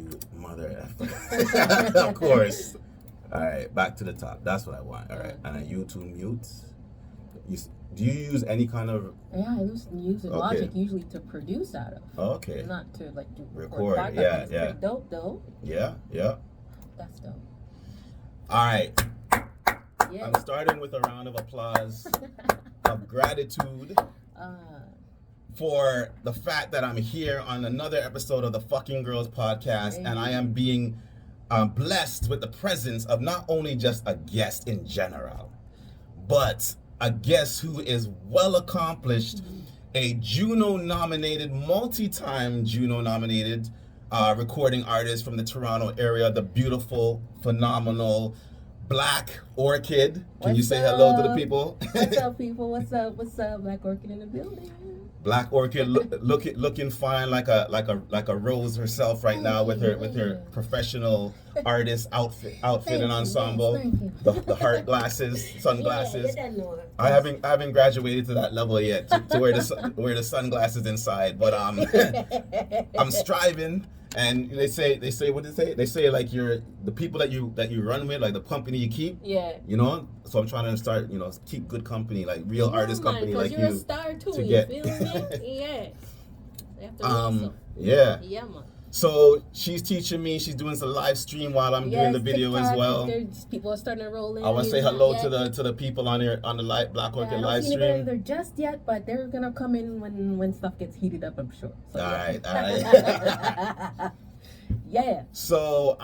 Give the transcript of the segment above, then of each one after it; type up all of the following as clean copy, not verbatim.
You mother effer. Of course. All right, back to the top. That's what I want. All right, and then you two mutes. Do you use any kind of? Yeah, I use Logic usually to produce out of. Oh, okay. Not to like do record. Yeah. It's pretty dope though. Yeah. That's dope. All right. Yeah. I'm starting with a round of applause of gratitude for the fact that I'm here on another episode of the Fucking Girls podcast, and I am being blessed with the presence of not only just a guest in general, but a guest who is well accomplished, a Juno nominated, multi-time Juno nominated recording artist from the Toronto area, the beautiful, phenomenal Blk Orchid. Can you say hello to the people? What's up, people? What's up? Blk Orchid in the building. Blk Orchid looking fine like a rose herself right now with her professional artist outfit and ensemble. The heart glasses, sunglasses. I haven't graduated to that level yet to wear the sunglasses inside, but I'm striving. And they say what did they say? They say like you're the people that you run with, like the company you keep. Yeah. You know? So I'm trying to start, keep good company, like real artist company like you're a star too, you feel me? Yeah. You have to yeah. Yeah, man. So she's teaching me, she's doing some live stream while I'm doing the video TikTok, as well. People are starting to roll in. I want to say hello to the people on the Blk Orchid live stream. I don't see just yet, but they're gonna come in when stuff gets heated up, I'm sure. So, all right. Yeah. So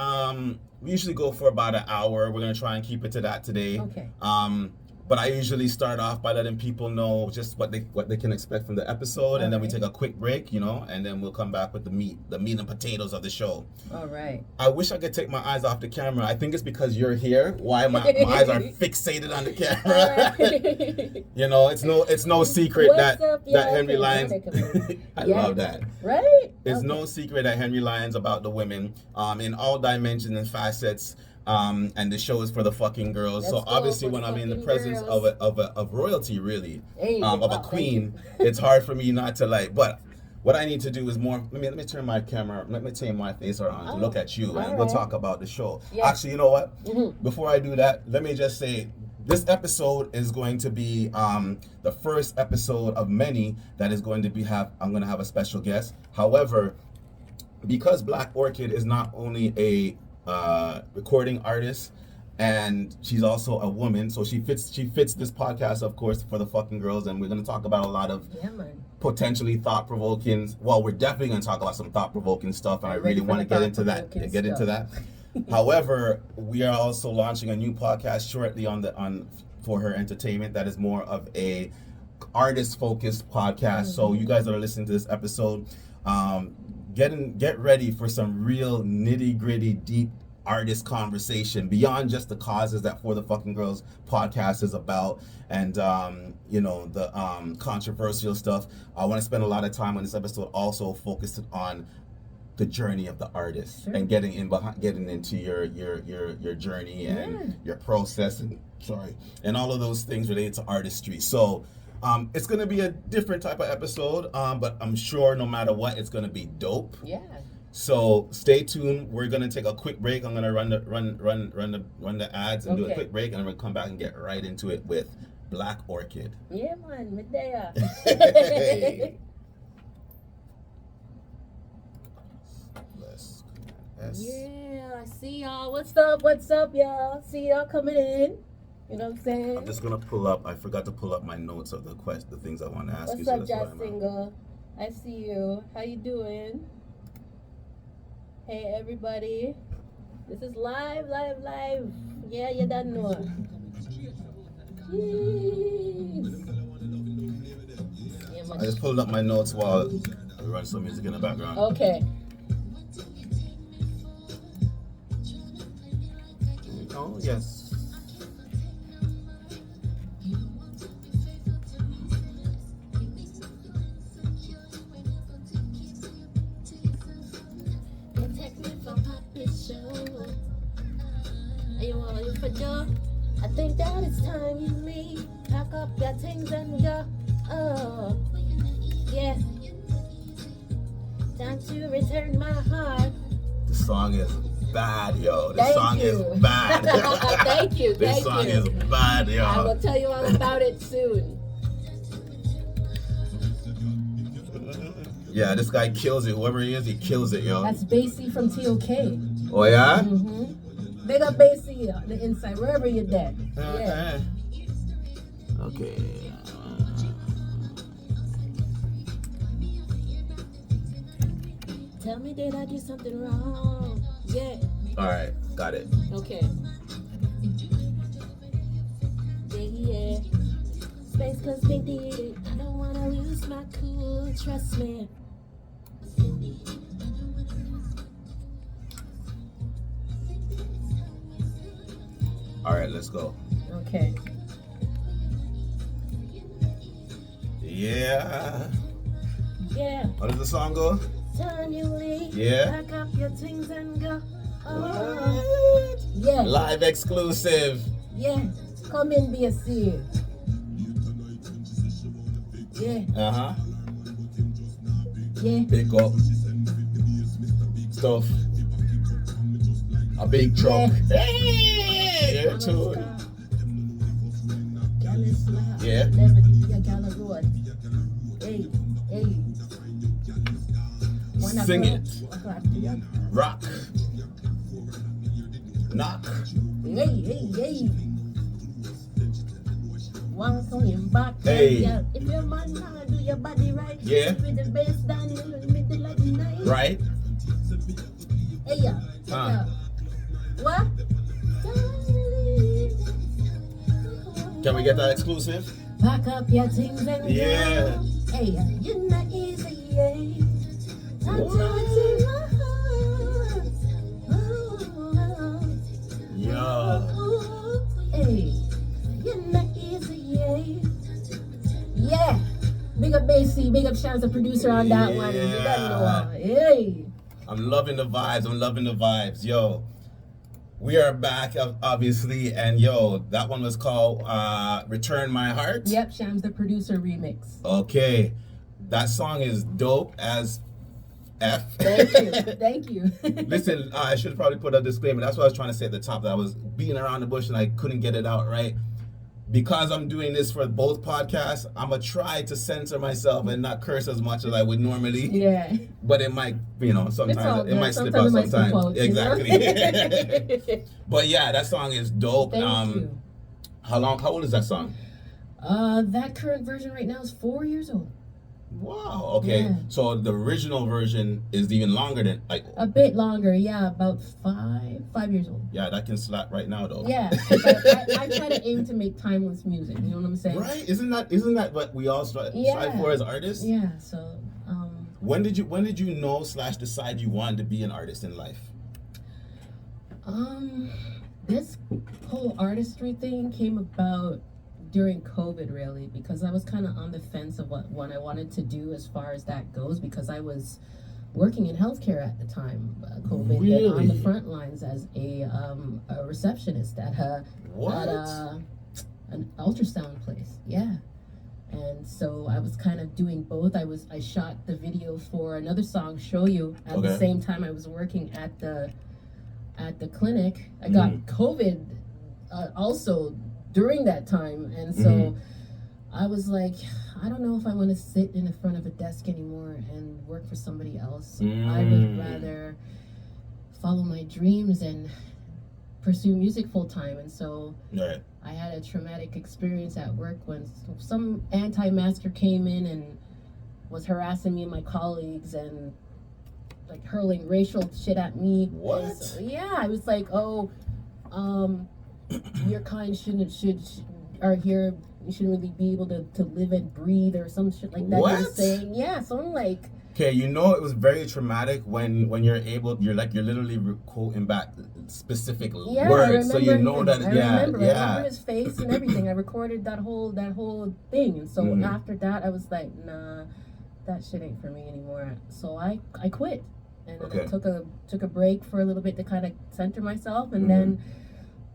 we usually go for about an hour. We're gonna try and keep it to that today. Okay. But I usually start off by letting people know just what they can expect from the episode, and then we take a quick break, and then we'll come back with the meat and potatoes of the show. All right. I wish I could take my eyes off the camera. I think it's because you're here. Why my eyes are fixated on the camera. It's no secret that Henry Lyons. I love that. Right. It's no secret that Henry Lyons about the women, in all dimensions and facets. And the show is for the fucking girls. So obviously, when I'm in the presence of royalty, really, of a queen, it's hard for me not to like. But what I need to do is more. Let me turn my camera. Let me turn my face around to look at you, and we'll talk about the show. Yeah. Actually, you know what? Before I do that, let me just say this episode is going to be the first episode of many that is going to be I'm going to have a special guest. However, because Blk Orchid is not only a recording artist, and she's also a woman, so she fits this podcast, of course, for the fucking girls, and we're going to talk about a lot of potentially thought-provoking. Well, we're definitely going to talk about some thought-provoking stuff, and I really want to get into that. However, we are also launching a new podcast shortly for her entertainment that is more of a artist-focused podcast. So you guys that are listening to this episode, get ready for some real nitty-gritty, deep artist conversation beyond just the causes that For the Fucking Girls podcast is about, and the controversial stuff. I want to spend a lot of time on this episode also focused on the journey of the artist and getting into your journey and your process and all of those things related to artistry. So it's going to be a different type of episode, but I'm sure no matter what, it's going to be dope. Yeah. So stay tuned. We're going to take a quick break. I'm going to run the ads and do a quick break, and then we'll come back and get right into it with Blk Orchid. Yeah, man. Medea. Yeah, I see y'all. What's up, y'all? See y'all coming in. You know what I'm saying? I'm just gonna pull up. I forgot to pull up my notes of the things I want to ask you. What's up, Jazz Single? I see you. How you doing? Hey, everybody. This is live. Yeah, you don't know. Yeah, I just pulled up my notes while I run some music in the background. Okay. Oh, yes. I think that it's time you leave. Pack up your things and go. Oh, yeah. Time to return my heart. song is bad, yo. This song is bad. Thank you. This song is bad, yo. I will tell you all about it soon. Yeah, this guy kills it. Whoever he is, he kills it, yo. That's Basie from TOK. Oh, yeah? Mm-hmm. Big up Basie on the inside, wherever you're dead. Yeah. Okay. Tell me, did I do something wrong? Yeah. All right, got it. Okay. Yeah. Space cause they did it. I don't wanna lose my cool, trust me. All right, let's go. Okay. Yeah. Yeah. How does the song go? Time you leave. Yeah. Pack up your things and go. What? Yeah. Live exclusive. Yeah. Come in, be a seer. Yeah. Uh-huh. Yeah. Pick up stuff. A big truck. Yeah. Hey! Yeah, too. Yeah. Hey. Sing it. Rock. Knock. Hey. Once on your back. Hey. If your man now do your body right. Yeah. With the bass down in the middle of the night. Right. Hey, yeah. What? Can we get that exclusive? Pack up your things and Yeah. go. Hey, you're not easy, yeah. Hey, you're not easy, yeah. Big up Basie, big up Chance, the producer on that one. You don't know. Hey. I'm loving the vibes. Yo, we are back, obviously, and yo, that one was called Return My Heart. Yep, Shams the producer remix. Okay, that song is dope as F. Thank you. Listen, I should probably put a disclaimer. That's what I was trying to say at the top, that I was beating around the bush and I couldn't get it out right. Because I'm doing this for both podcasts, I'm going to try to censor myself and not curse as much as I would normally. Yeah. But it might, sometimes it might slip out sometimes. sometimes. Exactly. But yeah, that song is dope. Thank you. How old is that song? That current version right now is 4 years old. Wow. Okay. Yeah. So the original version is even longer than a bit longer. Yeah, about 5 years old. Yeah, that can slap right now though. Yeah. I try to aim to make timeless music. You know what I'm saying? Right? Isn't that what we all strive for as artists? Yeah. So. When did you know / decide you wanted to be an artist in life? This whole artistry thing came about during COVID, really, because I was kind of on the fence of what I wanted to do as far as that goes, because I was working in healthcare at the time. COVID hit on the front lines as a receptionist at an ultrasound place. Yeah. And so I was kind of doing both. I shot the video for another song, Show You, at the same time I was working at the clinic. I got COVID also during that time, and so I was like, I don't know if I want to sit in the front of a desk anymore and work for somebody else. I would rather follow my dreams and pursue music full time. And so I had a traumatic experience at work when some anti-masker came in and was harassing me and my colleagues and like hurling racial shit at me. What? So, yeah, I was like, your kind are here. You shouldn't really be able to live and breathe or some shit like that. What? They were saying, yeah. So I'm like, okay, it was very traumatic when you're literally quoting back specific words, so you know that. I remember his face and everything. I recorded that whole thing, and so after that, I was like, nah, that shit ain't for me anymore. So I quit, and then I took a break for a little bit to kind of center myself, and then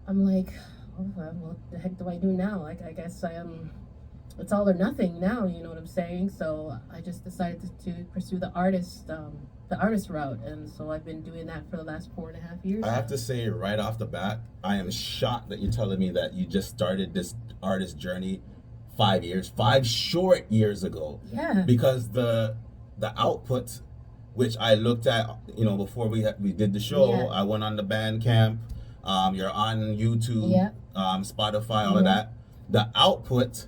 I'm like, oh, what the heck do I do now? Like, I guess I am it's all or nothing now, you know what I'm saying? So I just decided to pursue the artist route, and so I've been doing that for the last 4.5 years. I have to say right off the bat, I am shocked that you're telling me that you just started this artist journey 5 short years ago. Yeah. Because the output, which I looked at, you know, before we did the show, Yeah. I went on the Bandcamp. You're on YouTube, Yeah. Spotify, all of that. The output,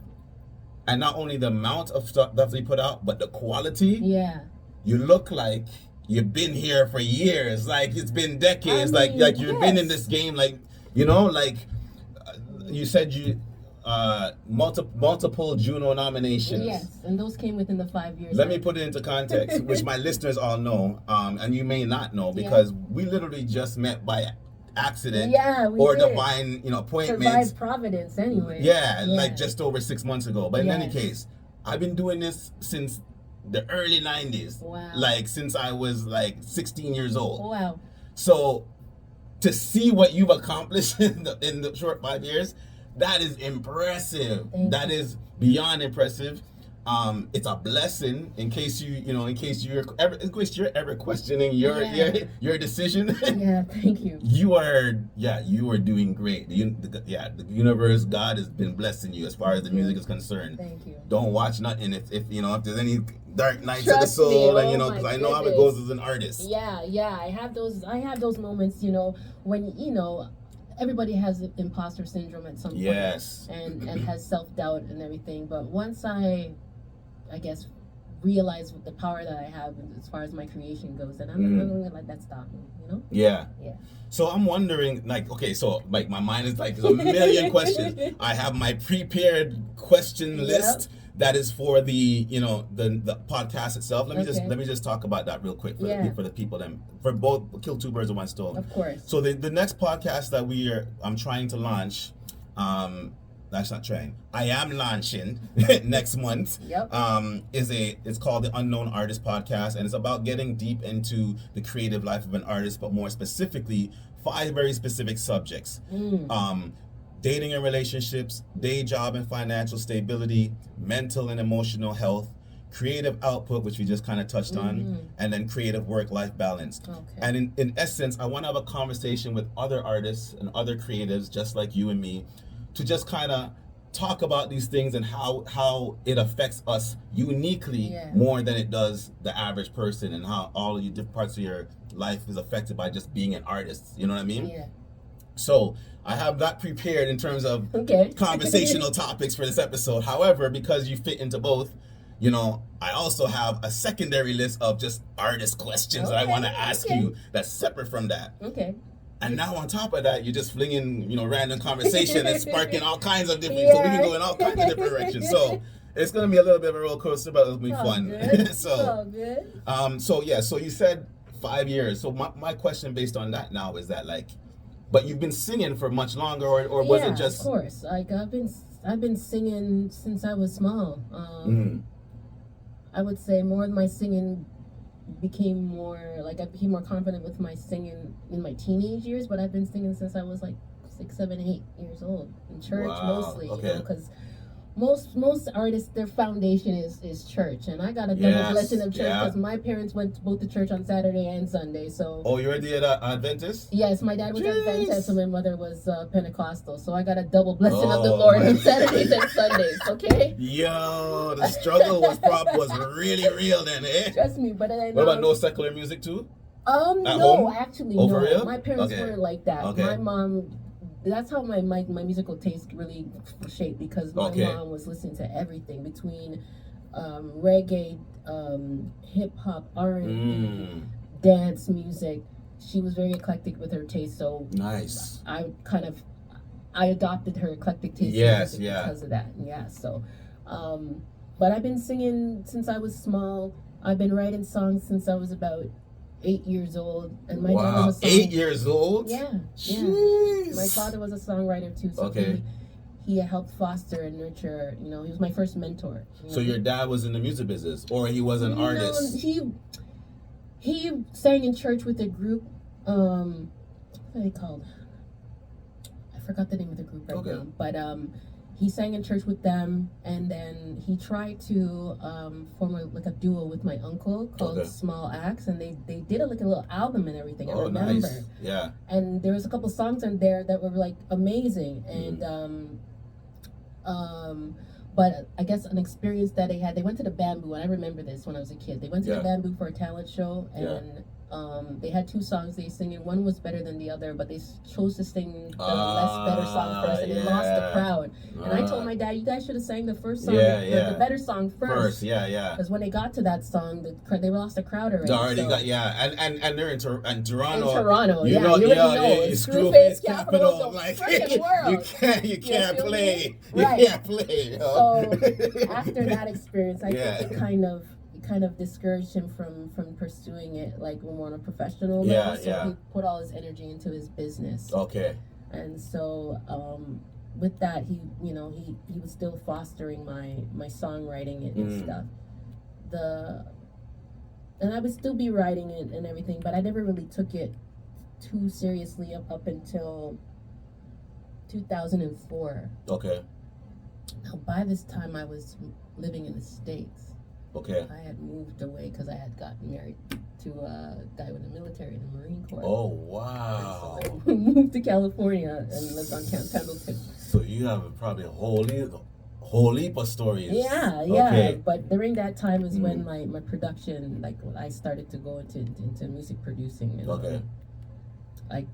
and not only the amount of stuff that they put out, but the quality. Yeah. You look like you've been here for years, like it's been decades, I mean, like you've been in this game, like, you know, like you said you multiple Juno nominations. Yes, and those came within the 5 years. Let me put it into context, which my listeners all know, and you may not know, because we literally just met by accident or did. Divine, you know, appointment. Survived Providence anyway. Yeah, like just over 6 months ago. But in any Yes. case, I've been doing this since the early 90s. Wow. Like since I was like 16 years old. Wow. So to see what you've accomplished in the short 5 years, that is impressive. That is beyond impressive. It's a blessing in case you're ever questioning your decision. Yeah, thank you. You are doing great. The universe, God has been blessing you as far as the music is concerned. Thank you. Don't watch nothing if there's any dark nights Trust of the soul, me, and because I know how it goes as an artist. Yeah, I have those moments, you know, when, you know, everybody has imposter syndrome at some point. Yes. And has self-doubt and everything, but once I guess realize the power that I have as far as my creation goes, and I'm not gonna let that stop me, you know? Yeah. Yeah. So I'm wondering, like, okay, so like my mind is like, there's a million questions. I have my prepared question list that is for the, you know, the podcast itself. Let me just talk about that real quick for the people, for both kill two birds with one stone. Of course. So the next podcast that I'm trying to launch, that's not trying. I am launching next month. Yep. It's called the Unknown Artist Podcast, and it's about getting deep into the creative life of an artist, but more specifically, 5 very specific subjects. Dating and relationships, day job and financial stability, mental and emotional health, creative output, which we just kind of touched on, and then creative work-life balance. Okay. And in essence, I want to have a conversation with other artists and other creatives just like you and me, to just kind of talk about these things and how it affects us uniquely more than it does the average person, and how all of your different parts of your life is affected by just being an artist. You know what I mean? Yeah. So I have that prepared in terms of conversational topics for this episode. However, because you fit into both, you know, I also have a secondary list of just artist questions that I want to ask you that's separate from that. Okay. And now on top of that, you're just flinging, you know, random conversation and sparking all kinds of different, so we can go in all kinds of different directions. So it's going to be a little bit of a roller coaster, but it'll be fun. So you said 5 years. So my question based on that now is that, like, but you've been singing for much longer, or was it just? Of course. Like I've been singing since I was small. I would say more of my singing became more, like I became more confident with my singing in my teenage years, but I've been singing since I was like 6, 7, 8 years old, in church mostly, you know, because most artists, their foundation is church, and I got a double blessing of church because my parents went both to church on Saturday and Sunday. So you're the Adventist? Yes, my dad was Adventist and my mother was Pentecostal, so I got a double blessing of the Lord on Saturdays and Sundays. Okay. Yo, the struggle was really real then, eh? Trust me, but what about no secular music too? No, actually, no. For real? My parents weren't like that. Okay. My mom. That's how my musical taste really shaped, because my mom was listening to everything between reggae, hip hop, R&B, dance music. She was very eclectic with her taste, so nice. I adopted her eclectic taste because of that. Yeah, so but I've been singing since I was small. I've been writing songs since I was about 8 years old, and my dad was a 8 years old? Yeah. My father was a songwriter too, so he helped foster and nurture, you know, he was my first mentor. So your dad was in the music business, or he was an artist? He sang in church with a group, what are they called? I forgot the name of the group right now, but he sang in church with them, and then he tried to form a duo with my uncle called Small Axe, and they did a little album and everything. I remember. Nice. Yeah. And there was a couple songs in there that were like amazing, and but I guess an experience that they went to the Bamboo, and I remember this when I was a kid. They went to the Bamboo for a talent show, and they had 2 songs they sing, and one was better than the other, but they chose to sing the less better song first, and it lost the crowd. And I told my dad, you guys should have sang the first song, the better song first. Because when they got to that song, they lost the crowd already. And they're in Toronto. In Toronto, you know, Screwface capital, like world. you can't play. Right. You can't play. So after that experience, I think it kind of discouraged him from pursuing it like more on a professional level. So he put all his energy into his business. Okay. And so with that, he was still fostering my songwriting and stuff. And I would still be writing it and everything, but I never really took it too seriously up until 2004. Okay. Now by this time I was living in the States. Okay. I had moved away because I had gotten married to a guy with the military in the Marine Corps. Oh, wow. So I moved to California and lived on Camp Pendleton. So you have probably a whole heap of stories. Yeah. Okay. But during that time is when my production, like when I started to go into music producing. And, I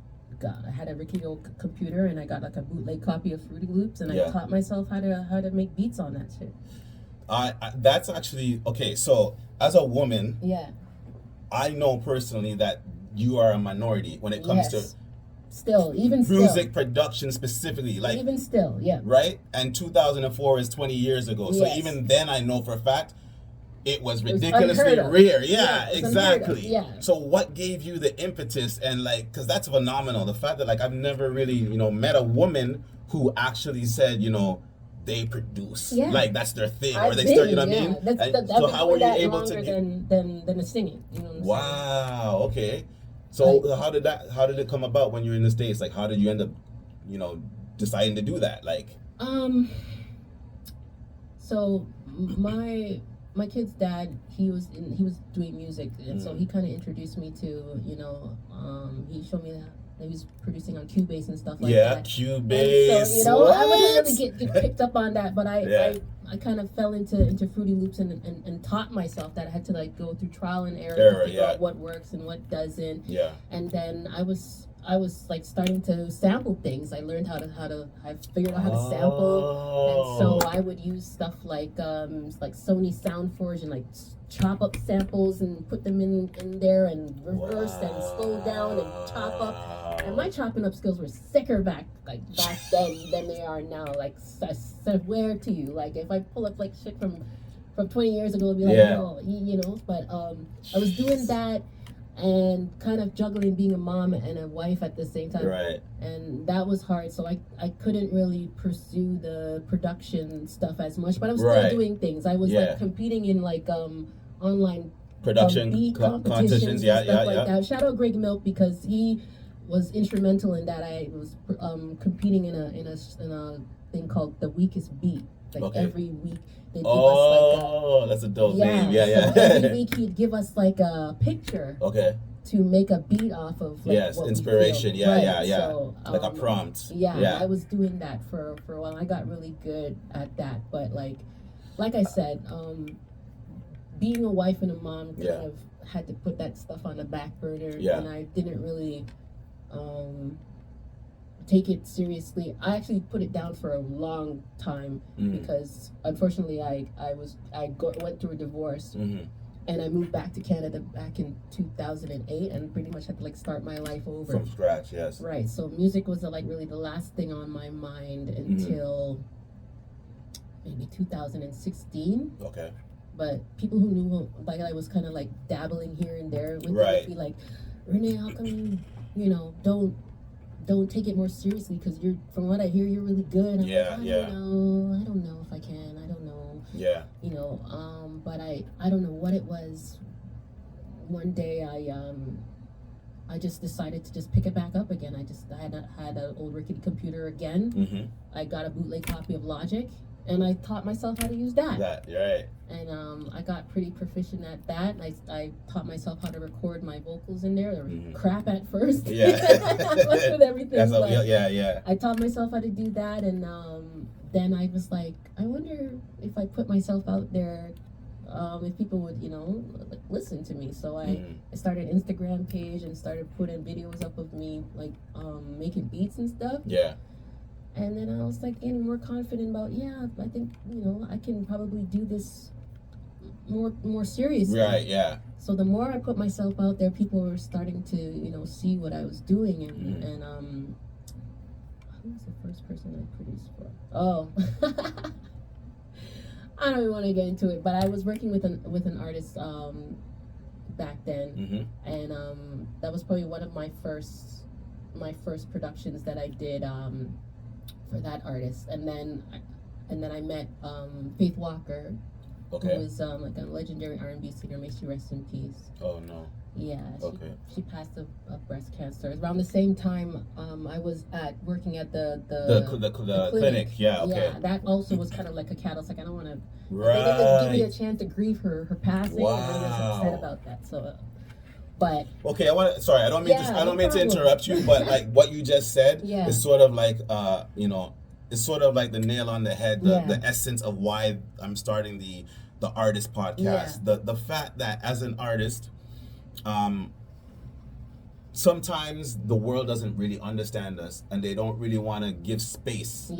had a Ricky computer, and I got like a bootleg copy of Fruity Loops, and I taught myself how to make beats on that shit. That's actually okay. So as a woman, I know personally that you are a minority when it comes to music production specifically. Like even still, right. And 2004 is 20 years ago. So even then, I know for a fact it was ridiculously rare. Yeah, exactly. Yeah. So what gave you the impetus and like, because that's phenomenal. The fact that like I've never really met a woman who actually said they produce like that's their thing, or they start. You know what I mean? So how were you able to than the singing? You know what I'm saying? Wow. Okay. So how did it come about when you were in the States? Like how did you end up, deciding to do that? Like. So my kid's dad, he was doing music, and so he kind of introduced me to he showed me that he was producing on Cubase and stuff like that. Yeah, Cubase. So I wouldn't really get picked up on that, but I kind of fell into Fruity Loops and taught myself that I had to like go through trial and error to figure out what works and what doesn't. Yeah. And then I was like starting to sample things. I learned I figured out how to sample, and so I would use stuff like Sony SoundForge and like chop up samples and put them in there and reverse and slow down and chop up. And my chopping up skills were sicker back then than they are now. Like I swear to you, like if I pull up like shit from 20 years ago, it'd be like no, But I was doing that and kind of juggling being a mom and a wife at the same time. Right. And that was hard, so I couldn't really pursue the production stuff as much, but I was still doing things. I was like competing in like online production beat competitions and stuff like that. Shout out Greg Milk because he was instrumental in that. I was competing in a thing called The Weakest Beat. Like every week they'd give us like that's a dope name. So every week he'd give us like a picture. Okay. To make a beat off of like, what inspiration. We feel. So, like a prompt. I was doing that for a while. I got really good at that, but like I said, being a wife and a mom kind of had to put that stuff on the back burner, and I didn't really take it seriously. I actually put it down for a long time because unfortunately I went through a divorce. And I moved back to Canada back in 2008 and pretty much had to like start my life over. From scratch, yes. Right, so music was like really the last thing on my mind until maybe 2016. Okay. But people who knew like I was kind of like dabbling here and there with it would be like, Renee, how come you don't take it more seriously? Because from what I hear, you're really good. I don't know if I can. I don't know. Yeah. But I don't know what it was. One day I just decided to just pick it back up again. I had an old rickety computer again. I got a bootleg copy of Logic, and I taught myself how to use that. Right. And I got pretty proficient at that. I taught myself how to record my vocals in there. They were crap at first. Yeah. With everything. Yeah. I taught myself how to do that, and then I was like, I wonder if I put myself out there, if people would, like, listen to me. So I started an Instagram page and started putting videos up of me, like, making beats and stuff. Yeah. And then I was like getting more confident about, I think, I can probably do this more seriously. Right, yeah. So the more I put myself out there, people were starting to, see what I was doing. And who was the first person I produced for? Oh. I don't even want to get into it, but I was working with an artist back then, and that was probably one of my first productions that I did for that artist. And then I met Faith Walker, who was like a legendary R&B singer. May she rest in peace. Oh no. Yeah, she passed of breast cancer. Around the same time, I was working at the clinic. Yeah, okay. Yeah, that also was kind of like a catalyst. Like, I don't want to. Right. They didn't give me a chance to grieve her passing. Wow. And I was upset about that. So, but okay, I don't mean to interrupt you, but like what you just said is sort of like it's sort of like the nail on the head, the essence of why I'm starting the artist podcast. The fact that as an artist, sometimes the world doesn't really understand us, and they don't really want to give space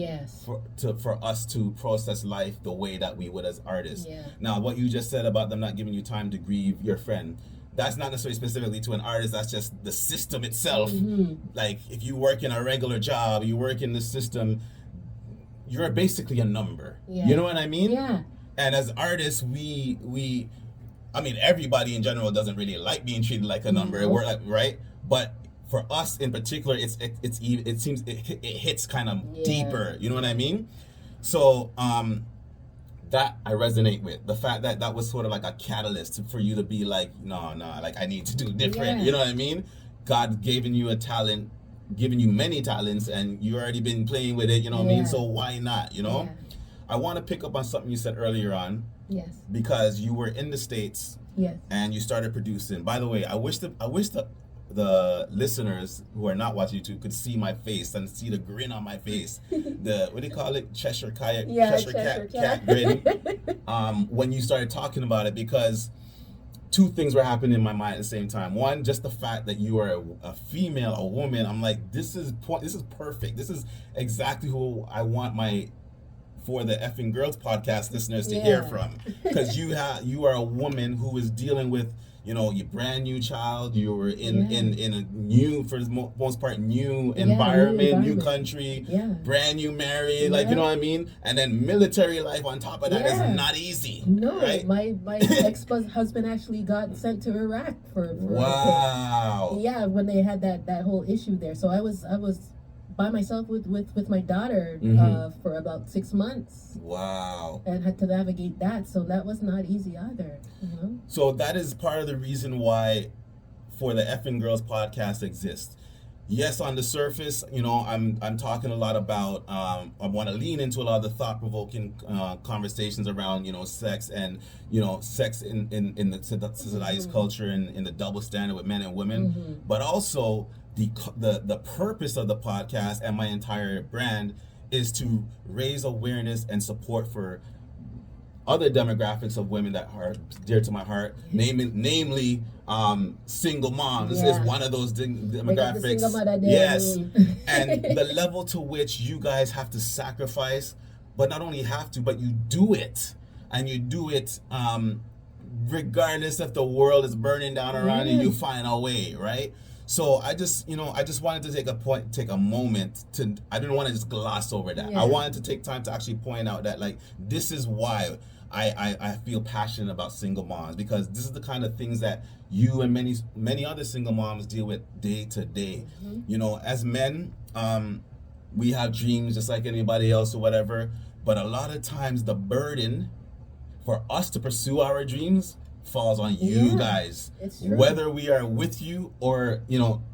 for us to process life the way that we would as artists. Now, what you just said about them not giving you time to grieve your friend, that's not necessarily specifically to an artist. That's just the system itself. Like, if you work in a regular job, you work in the system, you're basically a number. You know what I mean? Yeah. And as artists, we I mean, everybody in general doesn't really like being treated like a number, right? But for us in particular, it seems it hits kind of deeper. You know what I mean? So that I resonate with, the fact that was sort of like a catalyst for you to be like, no, like I need to do different. You know what I mean? God giving you a talent, giving you many talents, and you already been playing with it. You know what I mean? So why not? I want to pick up on something you said earlier on. Yes. Because you were in the States. Yes. And you started producing. By the way, I wish the listeners who are not watching YouTube could see my face and see the grin on my face. The, what do you call it? Cheshire Cat grin. When you started talking about it, because two things were happening in my mind at the same time. One, just the fact that you are a female, a woman. I'm like, this is perfect. This is exactly who I want for the Effing Girls podcast listeners to hear from, because you are a woman who is dealing with your brand new child. You were in a new, for the most part, new environment, new country, brand new married, like, you know what I mean? And then military life on top of that is not easy. No, right? my ex-husband actually got sent to Iraq for wow. When they had that whole issue there. So I was by myself with my daughter for about 6 months. Wow. And had to navigate that, so that was not easy either. So that is part of the reason why for the Effing Girls podcast exists. Yes, on the surface, I'm talking a lot about, I want to lean into a lot of the thought-provoking conversations around, sex and, sex in the society's culture and in the double standard with men and women, but also the purpose of the podcast and my entire brand is to raise awareness and support for other demographics of women that are dear to my heart, namely single moms is one of those demographics. Yes. And the level to which you guys have to sacrifice, but not only have to, but you do it. And you do it regardless if the world is burning down around you find a way, right? So I just wanted to take a moment to, I didn't want to just gloss over that. I wanted to take time to actually point out that, like, this is why I feel passionate about single moms, because this is the kind of things that you and many other single moms deal with day to day. As men, we have dreams just like anybody else or whatever, but a lot of times the burden for us to pursue our dreams falls on you guys. It's true. Whether we are with you or,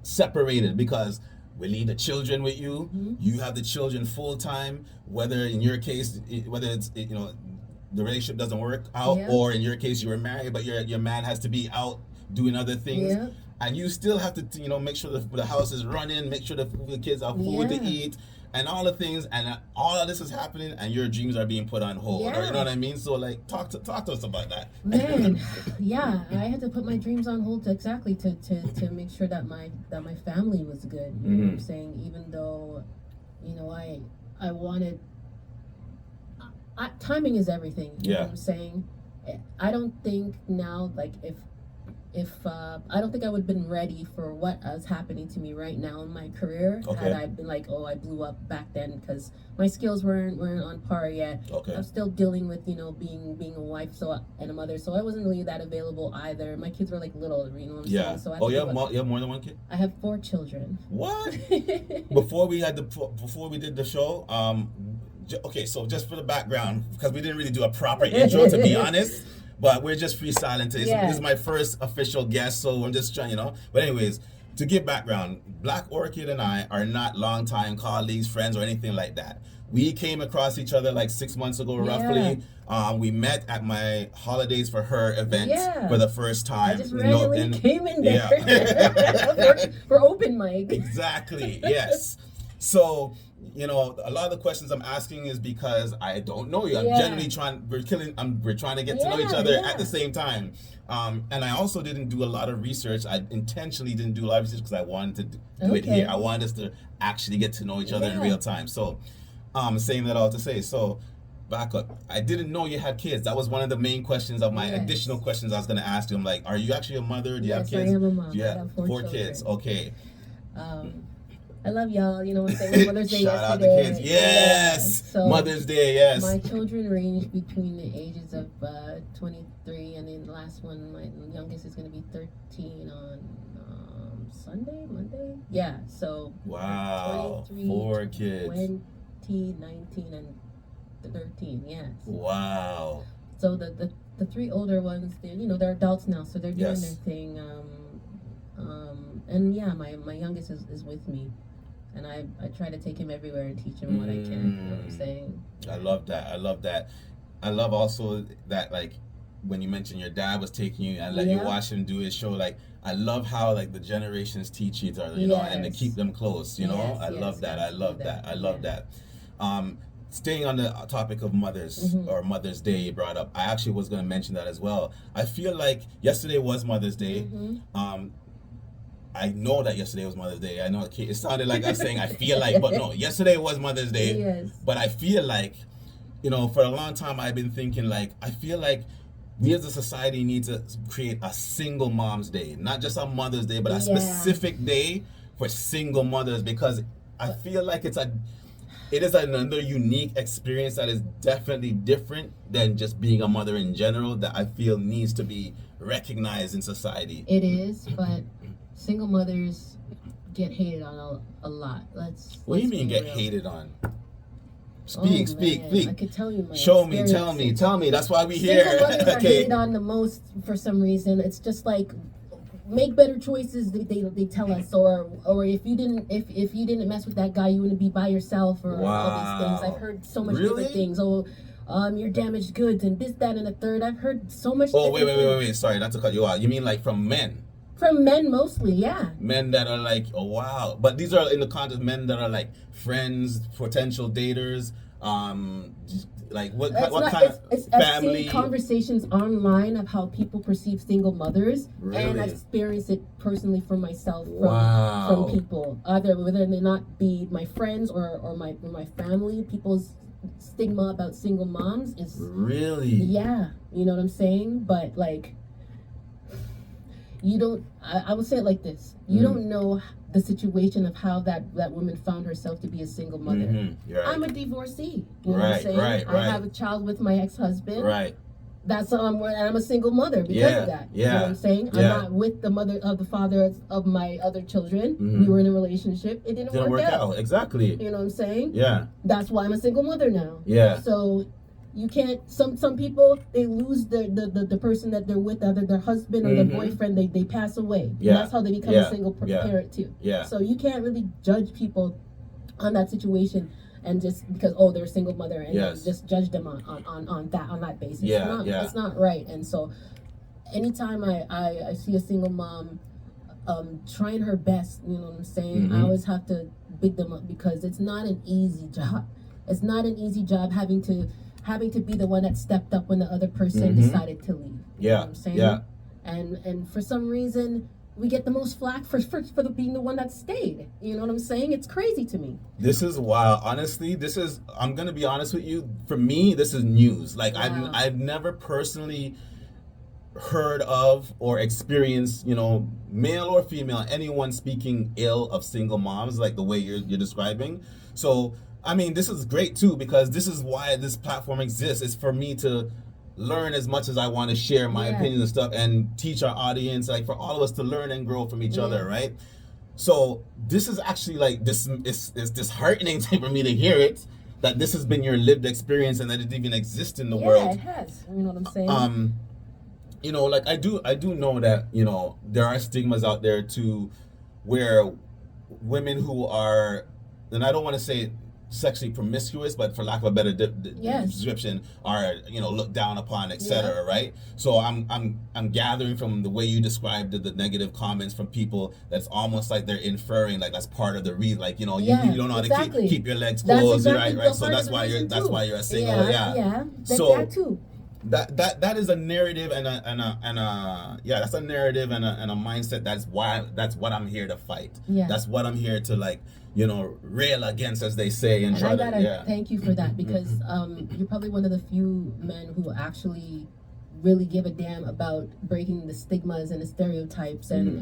separated, because we leave the children with you. You have the children full time. Whether in your case, whether it's the relationship doesn't work out, or in your case you were married but your man has to be out doing other things, and you still have to make sure the house is running, make sure the kids have food to eat, and all the things, and all of this is happening, and your dreams are being put on hold. Or, you know what I mean? So like, talk to us about that. Man, I had to put my dreams on hold to make sure that my family was good. You know what I'm saying? Even though, I wanted. Timing is everything. You know what I'm saying? I don't think now, like, if I don't think I would have been ready for what is happening to me right now in my career had I been like, I blew up back then, because my skills weren't on par yet. I'm still dealing with being a wife and a mother, so I wasn't really that available either. My kids were like little, you know what I'm saying? So you have more than one kid? I have 4 children. What? Before we did the show, okay, so just for the background, because we didn't really do a proper intro, to be honest, but we're just freestyling today. So this is my first official guest, so I'm just trying, But anyways, to give background, Blk Orchid and I are not longtime colleagues, friends, or anything like that. We came across each other like 6 months ago, roughly. We met at my Holidays for Her event for the first time. I just randomly came in there for open mic. Exactly, yes. So, a lot of the questions I'm asking is because I don't know you. I'm generally we're trying to get to know each other at the same time. And I also didn't do a lot of research. I intentionally didn't do a lot of research because I wanted to do it here. I wanted us to actually get to know each other in real time. So, saying that all to say, so back up. I didn't know you had kids. That was one of the main questions of my additional questions I was going to ask you. I'm like, are you actually a mother? Do you have kids? I am a mom. Yeah, I have 4 kids. Okay. I love y'all. You know what I'm saying? Mother's Day Shout out yesterday. the kids. Yes. So Mother's Day, yes. My children range between the ages of 23, and then the last one, my youngest, is going to be 13 on Monday. Yeah, so. Wow. 4 kids. 20, 19, and 13, yes. Wow. So the 3 older ones, they're adults now, so they're doing their thing. And my youngest is with me. And I try to take him everywhere and teach him what I can. You know what I'm saying? I love that. I love also that, like, when you mentioned your dad was taking you and let you watch him do his show, like, I love how, like, the generations teach each other, and to keep them close, I love that. I love that. Staying on the topic of mothers or Mother's Day you brought up, I actually was going to mention that as well. I feel like yesterday was Mother's Day. I know that yesterday was Mother's Day. I know it sounded like I was saying I feel like, but no, yesterday was Mother's Day. Yes. But I feel like, for a long time I've been thinking, like, I feel like we as a society need to create a single mom's day. Not just a Mother's Day, but a specific day for single mothers, because I feel like it is another unique experience that is definitely different than just being a mother in general, that I feel needs to be recognized in society. It is, but single mothers get hated on a lot. What do you mean get hated on? Speak. I could tell you my Show me, tell me. That's why we here. Single mothers are hated on the most for some reason. It's just like, make better choices, they tell us, or if you didn't mess with that guy, you wouldn't be by yourself, or all these things. I've heard so much different things. You're damaged goods and this, that, and the third. I've heard so much. Oh, wait. Sorry, not to cut you out. You mean like from men? From men mostly, yeah. Men that are like, oh wow, but these are in the context of men that are like friends, potential daters, like what kind of family? I've seen conversations online of how people perceive single mothers, and I've experienced it personally for myself from people, whether they not be my friends or my family. People's stigma about single moms is really, you know what I'm saying? But like, you don't. I would say it like this: you don't know the situation of how that woman found herself to be a single mother. Right. I'm a divorcee. You know what I'm saying? Right. I have a child with my ex-husband. Right. That's I'm a single mother because of that. You know what I'm saying? I'm not with the father of my other children. We were in a relationship. It didn't work out. Exactly. You know what I'm saying? Yeah. That's why I'm a single mother now. Yeah. So You can't. Some people, they lose the person that they're with, either their husband or their boyfriend. They pass away. Yeah. And that's how they become a single parent too. Yeah. So you can't really judge people on that situation, and just because they're a single mother, and just judge them on that basis. It's not right. And so anytime I see a single mom trying her best, you know what I'm saying, I always have to big them up, because it's not an easy job. It's not an easy job having to be the one that stepped up when the other person decided to leave. You know what I'm saying? Yeah. And for some reason we get the most flack for being the one that stayed. You know what I'm saying? It's crazy to me. This is wild. Honestly, I'm gonna be honest with you. For me, this is news. Like, wow. I've never personally heard of or experienced, male or female, anyone speaking ill of single moms like the way you're describing. So, I mean, this is great too, because this is why this platform exists. It's for me to learn as much as I want to share my opinions and stuff, and teach our audience, like for all of us to learn and grow from each other, right? So this is actually like this is disheartening for me to hear it, that this has been your lived experience and that it even exists in the world. Yeah, it has. You know what I'm saying? Like I do know that, there are stigmas out there too, where women who are, and I don't want to say sexually promiscuous, but for lack of a better description, are looked down upon, etc. Right? So I'm gathering from the way you described the negative comments from people, that's almost like they're inferring like that's part of the reason, like you don't know how to keep your legs closed, right? So that's why you're a single. So that too. That is a narrative and that's a narrative and a mindset. That's what I'm here to fight. That's what I'm here to rail against, as they say, and try I gotta thank you for that, because you're probably one of the few men who actually really give a damn about breaking the stigmas and the stereotypes and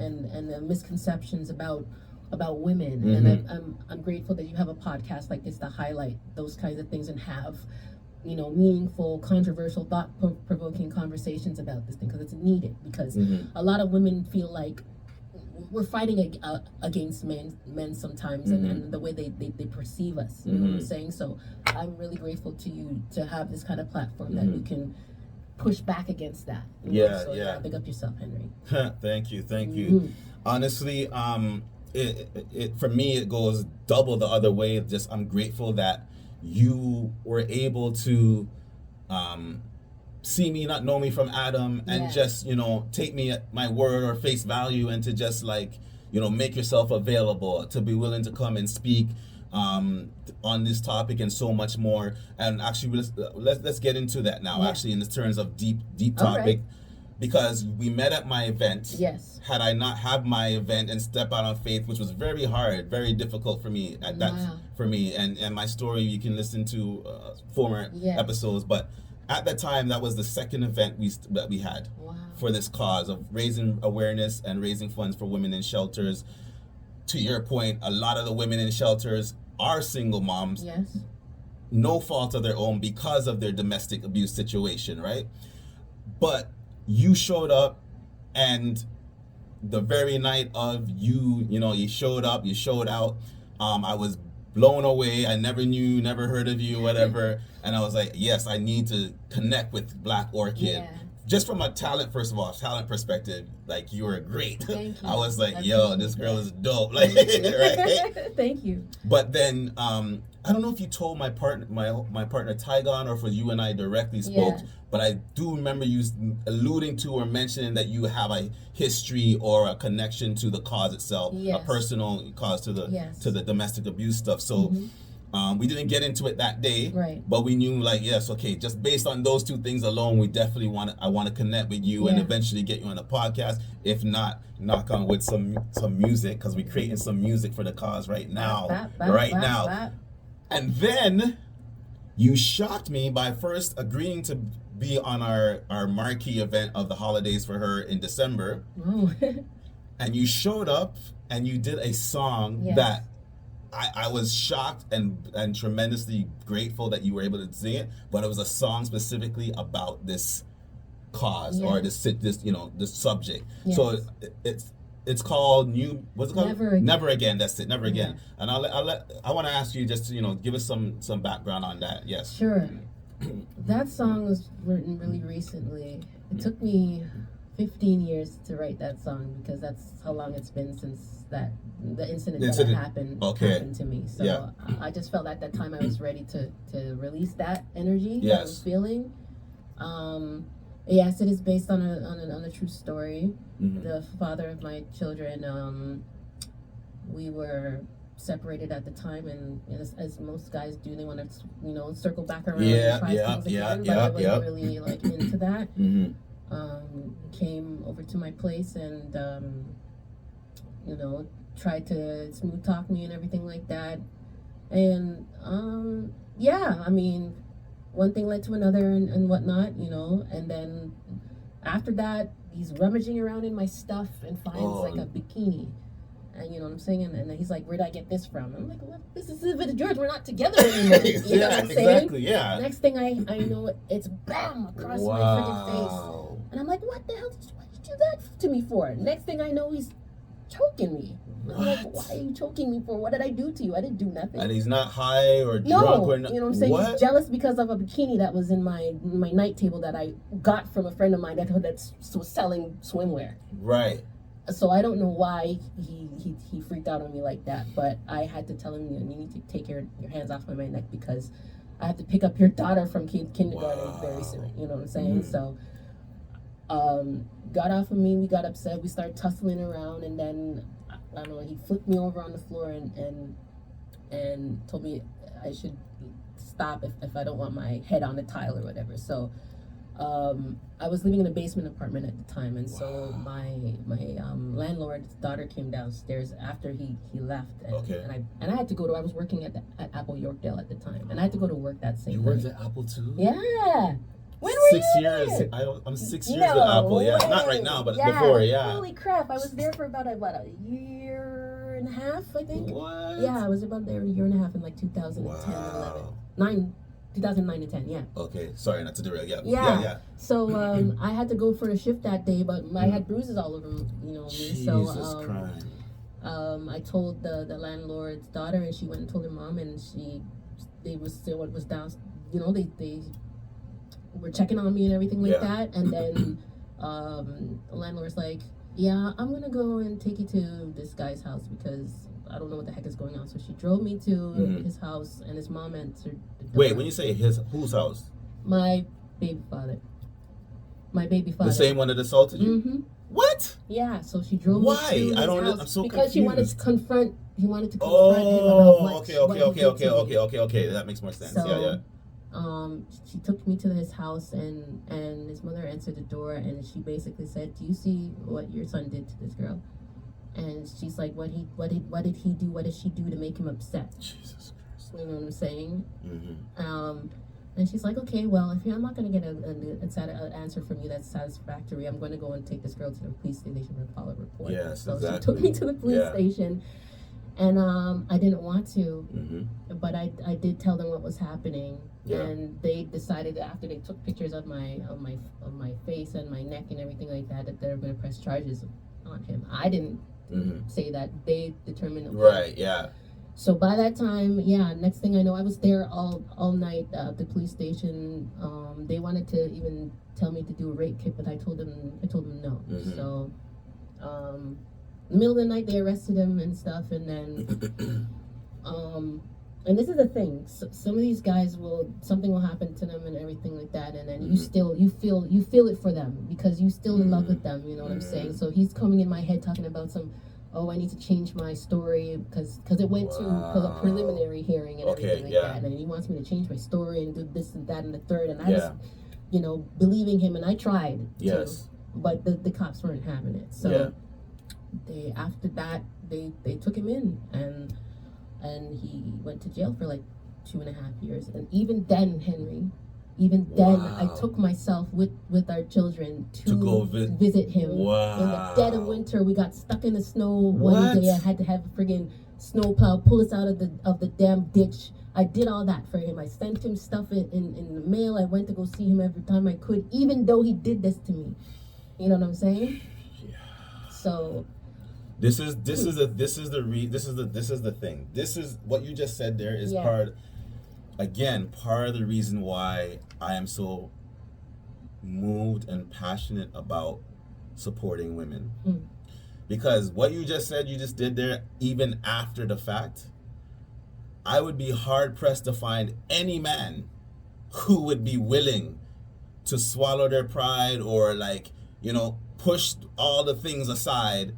the misconceptions about women. And I'm grateful that you have a podcast like this to highlight those kinds of things and have meaningful, controversial, thought-provoking conversations about this thing, because it's needed. Because a lot of women feel like we're fighting against men sometimes, and the way they perceive us. You know what I'm saying? So I'm really grateful to you to have this kind of platform that you can push back against that. Big up yourself, Henry. Thank you. Honestly, it for me, it goes double the other way. Just I'm grateful that you were able to see me, not know me from Adam, and just take me at my word or face value, and to just make yourself available, to be willing to come and speak on this topic and so much more. And actually, let's get into that now. Actually, in the terms of deep topic. Because we met at my event. Yes. Had I not had my event and step out on faith, which was very hard, very difficult for me and my story, you can listen to former episodes. But at that time, that was the second event that we had for this cause of raising awareness and raising funds for women in shelters. To your point, a lot of the women in shelters are single moms. Yes. No fault of their own because of their domestic abuse situation, right? But you showed up, and the very night of you showed up, you showed out. I was blown away. I never heard of you, whatever. And I was like, yes, I need to connect with Blk Orchid. Just from a talent perspective, like, you were great. Thank you. I was like, this girl is dope. Like, right? Thank you. But then, I don't know if you told my partner Tygon, or if you and I directly spoke, but I do remember you alluding to or mentioning that you have a history or a connection to the cause itself, a personal cause to the domestic abuse stuff. So we didn't get into it that day, right? But we knew, like, yes, okay, just based on those two things alone, we definitely I want to connect with you and eventually get you on the podcast. If not, knock on with some music, because we're creating some music for the cause right now. And then you shocked me by first agreeing to be on our marquee event of the holidays for her in December. And you showed up and you did a song that I was shocked and tremendously grateful that you were able to sing it, but it was a song specifically about this cause or this subject. So it's called what's it called? Never Again. That's it. Never Again. And I want to ask you just to give us some background on that. Yes. Sure. That song was written really recently. It took me 15 years to write that song because that's how long it's been since the incident that happened to me. So I just felt at that time I was ready to release that energy that I was feeling. Yes, it is based on a true story. The father of my children, we were separated at the time, and as most guys do, they want to circle back around and try things again, but I wasn't really like into that. Came over to my place and tried to smooth talk me and everything like that, and I mean, one thing led to another and whatnot, and then after that he's rummaging around in my stuff and finds like a bikini. And you know what I'm saying? And then he's like, where'd I get this from? I'm like, what? This is Vivid George. We're not together anymore. You know what I'm saying? Exactly, yeah. Next thing I know, it's bam across my freaking face. And I'm like, what the hell did you do that to me for? Next thing I know, he's choking me. I'm like, why are you choking me for? What did I do to you? I didn't do nothing. And he's not high or drunk or you know what I'm saying? What? He's jealous because of a bikini that was in my night table that I got from a friend of mine that was selling swimwear. Right. So I don't know why he freaked out on me like that, but I had to tell him, you need to take your hands off my neck because I have to pick up your daughter from kindergarten very soon. You know what I'm saying? So got off of me, we got upset, we started tussling around, and then I don't know, he flipped me over on the floor and told me I should stop if I don't want my head on the tile or whatever. So I was living in a basement apartment at the time, and so my landlord's daughter came downstairs after he left, and I had to go to. I was working at Apple Yorkdale at the time, and I had to go to work that same. You worked at Apple too? Yeah. When were 6 years. I'm 6 years at Apple. Yeah, not right now, but before. Yeah. Holy crap! I was there for about a year and a half, I think. What? Yeah, I was about there a year and a half in like 2010, 2009 and 10, yeah. Okay, sorry, not to derail. Yeah. So I had to go for a shift that day, but I had bruises all over, me. Jesus Christ. I told the landlord's daughter, and she went and told her mom, and they was down. They were checking on me and everything like that, and then the landlord's like, "Yeah, I'm gonna go and take you to this guy's house because I don't know what the heck is going on." So she drove me to his house, and his mom answered the door. Wait, when you say whose house? My baby father. The same one that assaulted you? Mm-hmm. What? Yeah, so she drove me to his house I'm so because confused. He wanted to confront him about what okay. That makes more sense. So, she took me to his house, and his mother answered the door, and she basically said, "Do you see what your son did to this girl?" And she's like, what did he do? What did she do to make him upset? Jesus Christ. You know what I'm saying? Mm-hmm. And she's like, okay, well, if I'm not going to get an answer from you that's satisfactory, I'm going to go and take this girl to the police station and file a report. Yes, so exactly. she took me to the police station, and I didn't want to, but I did tell them what was happening, and they decided after they took pictures of my face and my neck and everything like that they were going to press charges on him. I didn't say that. They determined. Right. Yeah. So by that time, next thing I know, I was there all night at the police station. They wanted to even tell me to do a rape kit, but I told them no. So, in the middle of the night, they arrested him and stuff, and then, and this is the thing. So, some of these guys something will happen to them and everything like that, and then you feel it for them because you still in love with them. You know what I'm saying? So he's coming in my head talking about I need to change my story because it went to a preliminary hearing and everything like that. And he wants me to change my story and do this and that and the third. And I just, believing him, and I tried to, but the cops weren't having it. So after that, they took him in and he went to jail for like 2.5 years. And even then, Henry, I took myself with our children to go visit him. Wow. In the dead of winter, we got stuck in the snow one day. I had to have a friggin' snowplow pull us out of the damn ditch. I did all that for him. I sent him stuff in the mail. I went to go see him every time I could, even though he did this to me. You know what I'm saying? Yeah. So this is the thing. This is what you just said there is part. again, part of the reason why I am so moved and passionate about supporting women. Because what you just said, you just did there, even after the fact, I would be hard pressed to find any man who would be willing to swallow their pride or, like, you know, push all the things aside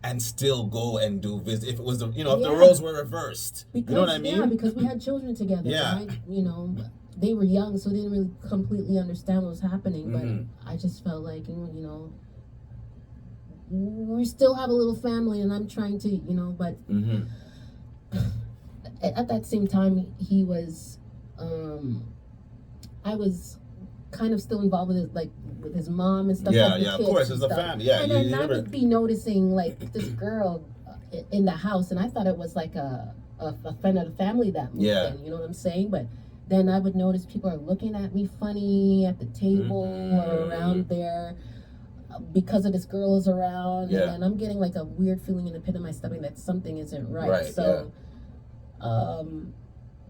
and still go and do visit. If it was, if the roles were reversed, because, you know what I mean? Yeah, because we had children together. Yeah. Right? You know, they were young, so they didn't really completely understand what was happening. But I just felt like, you know, we still have a little family, and I'm trying to, you know, but at that same time, he was, I was kind of still involved with with his mom and stuff. Yeah, yeah, of course, it's a family. Yeah, and then I would be noticing like this girl in the house, and I thought it was like a friend of the family that moved in, you know what I'm saying? But then I would notice people are looking at me funny at the table or around there because of this girl is around, and then I'm getting like a weird feeling in the pit of my stomach that something isn't right. So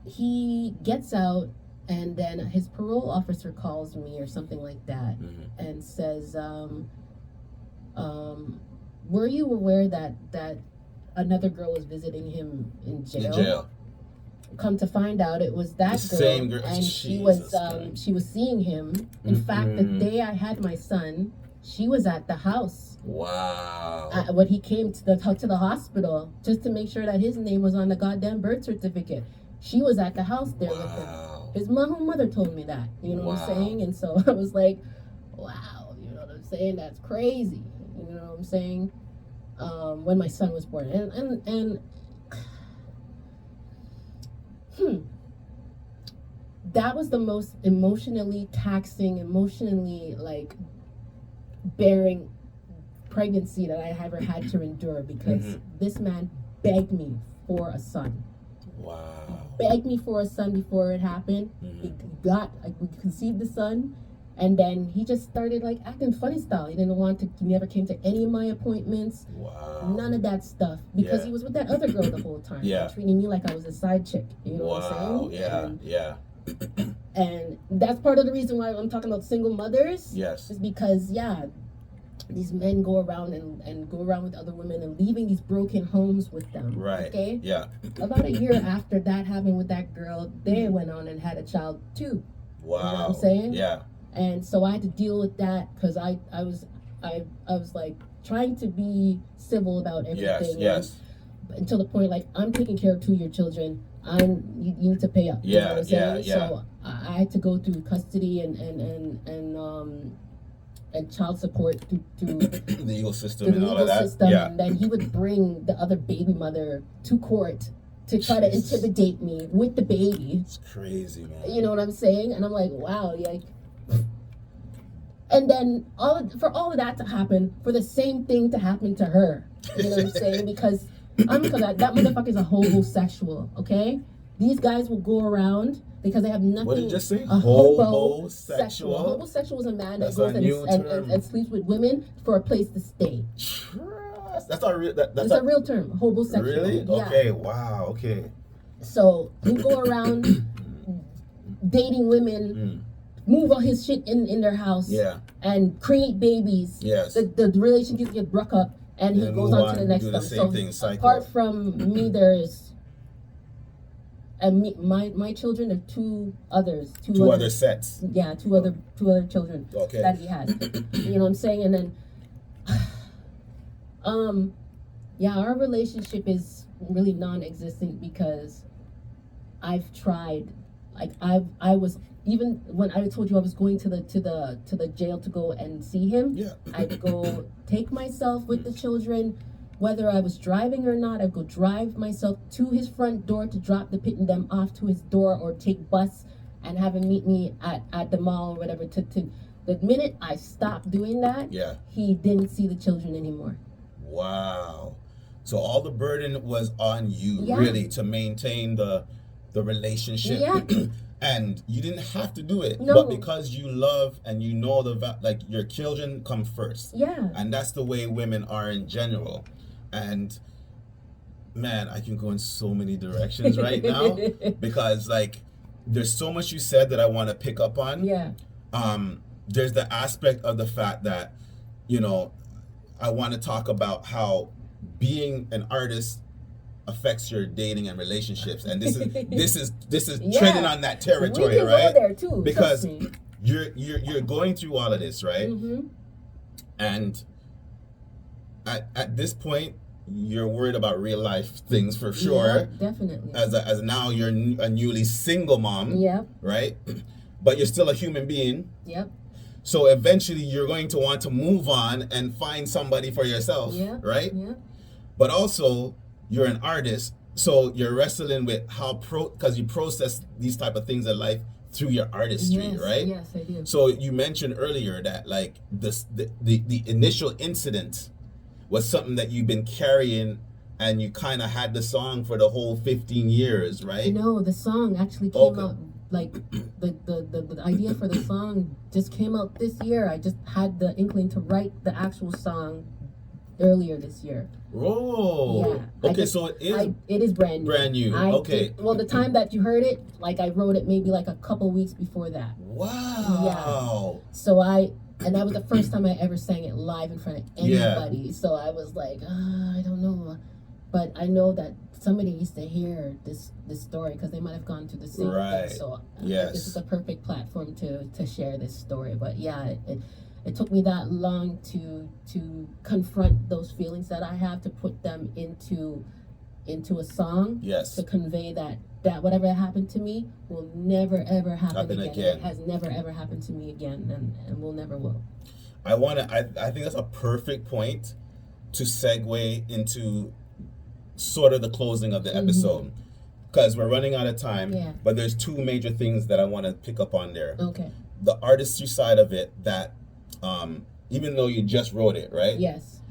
he gets out, and then his parole officer calls me or something like that and says, were you aware that another girl was visiting him in jail? Come to find out, it was that girl, same girl, and she was seeing him. In fact, the day I had my son, she was at the house. Wow. When he came to the hospital, just to make sure that his name was on the goddamn birth certificate, she was at the house there with him. His mother told me that, you know what I'm saying? And so I was like, wow, you know what I'm saying? That's crazy, you know what I'm saying? When my son was born. And that was the most emotionally taxing, emotionally, like, bearing pregnancy that I ever had to endure, because this man begged me for a son. Wow. Begged me for a son before it happened. We conceived the son, and then he just started like acting funny style. He never came to any of my appointments. Wow. None of that stuff, because he was with that other girl the whole time. Treating me like I was a side chick. You know what I'm saying? And that's part of the reason why I'm talking about single mothers. Yes. Is because these men go around and go around with other women and leaving these broken homes with them. Right. Okay? Yeah. About a year after that happened with that girl, they went on and had a child too. Wow. You know what I'm saying? Yeah. And so I had to deal with that, because I was like trying to be civil about everything. Yes. Until the point, like, I'm taking care of 2 of your children. You need to pay up. You know what I'm saying? So I had to go through custody and child support through the legal system and all of that. And then he would bring the other baby mother to court to try to intimidate me with the baby. It's crazy, man. You know what I'm saying? And I'm like, wow, like. And then for all of that to happen, for the same thing to happen to her. You know what I'm saying? Because that motherfucker is a homosexual, okay? These guys will go around because they have nothing. What did you just say? A homosexual. A homosexual is a man that goes and sleeps with women for a place to stay. That's not real. That's a real term. Homosexual. Really? Yeah. Okay. Wow. Okay. So you go around dating women, move all his shit in their house, and create babies. Yes. The relationship gets broke up, and he goes on to the next stuff. So apart from me, there's. And my children are two other sets. Yeah, two other children that he has. You know what I'm saying? And then, our relationship is really non-existent, because I've tried. Like I was, even when I told you I was going to the jail to go and see him. Yeah. I'd go take myself with the children. Whether I was driving or not, I'd go drive myself to his front door to drop the pit and them off to his door, or take bus and have him meet me at the mall or whatever. The minute I stopped doing that, he didn't see the children anymore. Wow. So all the burden was on you, really, to maintain the relationship. Yeah. And you didn't have to do it, but because you love and you know your children come first. Yeah. And that's the way women are in general. And man, I can go in so many directions right now, because like there's so much you said that I want to pick up on. Yeah. There's the aspect of the fact that, you know, I want to talk about how being an artist affects your dating and relationships, and this is Yeah. treading on that territory, we can right? go there too, because you're going through all of this, right? Mm-hmm. And at this point, you're worried about real life things for sure. Yeah, definitely. As now you're a newly single mom. Yep. Right? But you're still a human being. Yep. So eventually you're going to want to move on and find somebody for yourself. Yeah. Right? Yeah. But also you're an artist, so you're wrestling with because you process these type of things in life through your artistry, yes, right? Yes, I do. So you mentioned earlier that like the initial incident was something that you've been carrying, and you kind of had the song for the whole 15 years, right? No, the song actually came out, like the idea for the song just came out this year. I just had the inkling to write the actual song earlier this year. Oh, yeah. Okay, so it is brand new. Brand new. Okay. Well, the time that you heard it, like I wrote it maybe like a couple weeks before that. Wow. Yeah. So and that was the first time I ever sang it live in front of anybody. Yeah. So I was like, I don't know, but I know that somebody needs to hear this story because they might have gone through the same thing. So this is a perfect platform to share this story. But yeah, it took me that long to confront those feelings that I have, to put them into a song. Yes. To convey that whatever happened to me will never ever happen again. It has never ever happened to me again, and will never will. I think that's a perfect point to segue into sort of the closing of the episode, because we're running out of time. Yeah. But there's two major things that I want to pick up on there. Okay. The artistry side of it, that even though you just wrote it, right? Yes.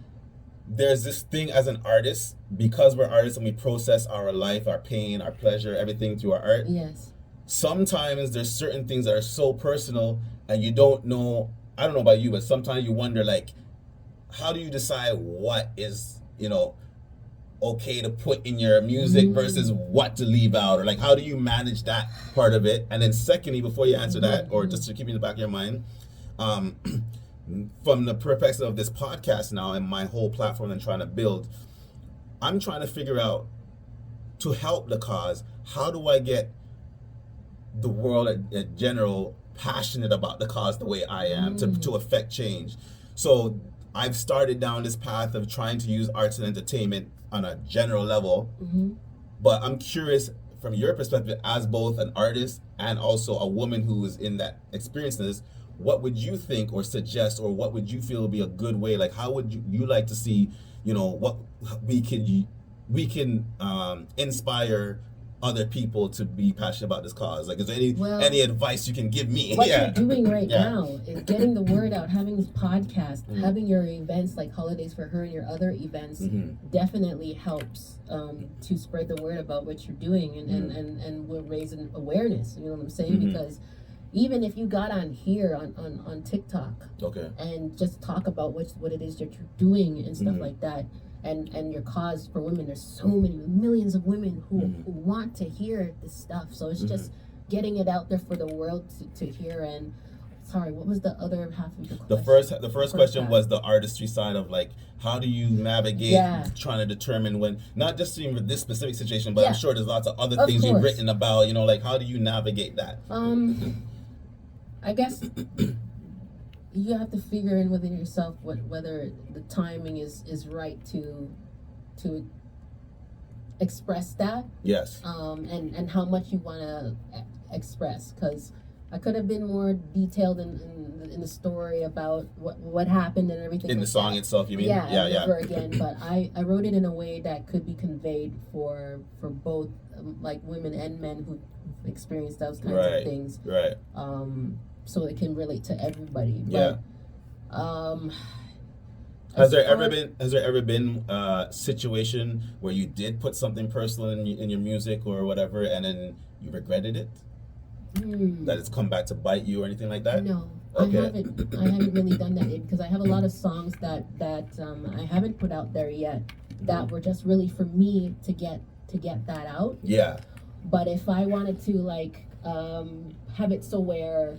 There's this thing as an artist, because we're artists and we process our life, our pain, our pleasure, everything through our art. Yes. Sometimes there's certain things that are so personal, and you don't know, I don't know about you, but sometimes you wonder, like, how do you decide what is, okay to put in your music versus what to leave out? Or like, how do you manage that part of it? And then secondly, before you answer that, or just to keep in the back of your mind, from the perspective of this podcast now and my whole platform I'm trying to build, I'm trying to figure out, to help the cause, how do I get the world in general passionate about the cause the way I am, to affect change. So I've started down this path of trying to use arts and entertainment on a general level, but I'm curious from your perspective as both an artist and also a woman who is in that experiences, what would you think or suggest, or what would you feel would be a good way? Like, how would you like to see, what we can inspire other people to be passionate about this cause? Like, is there any advice you can give me? What you're doing right now is getting the word out, having this podcast, having your events like Holidays for Her and your other events definitely helps to spread the word about what you're doing, and we're raising awareness, you know what I'm saying? Because even if you got on here on TikTok and just talk about what it is that you're doing and stuff like that, and your cause for women, there's so many millions of women who want to hear this stuff. So it's just getting it out there for the world to hear. And sorry, what was the other half of the question? The first question was the artistry side of, like, how do you navigate trying to determine when, not just even with this specific situation, but I'm sure there's lots of other things you've written about, like, how do you navigate that? I guess you have to figure in within yourself whether the timing is right to express that. Yes. And how much you want to express, because I could have been more detailed in the story about what happened and everything. In the song itself, you mean? Yeah. Never again. But I wrote it in a way that could be conveyed for both like women and men who experience those kinds of things. Right. So it can relate to everybody. Yeah. But, has there ever been a situation where you did put something personal in your music or whatever, and then you regretted it? That it's come back to bite you or anything like that? No. Okay. I haven't really done that, because I have a lot of songs that I haven't put out there yet that were just really for me to get that out. Yeah. But if I wanted to, like, have it so where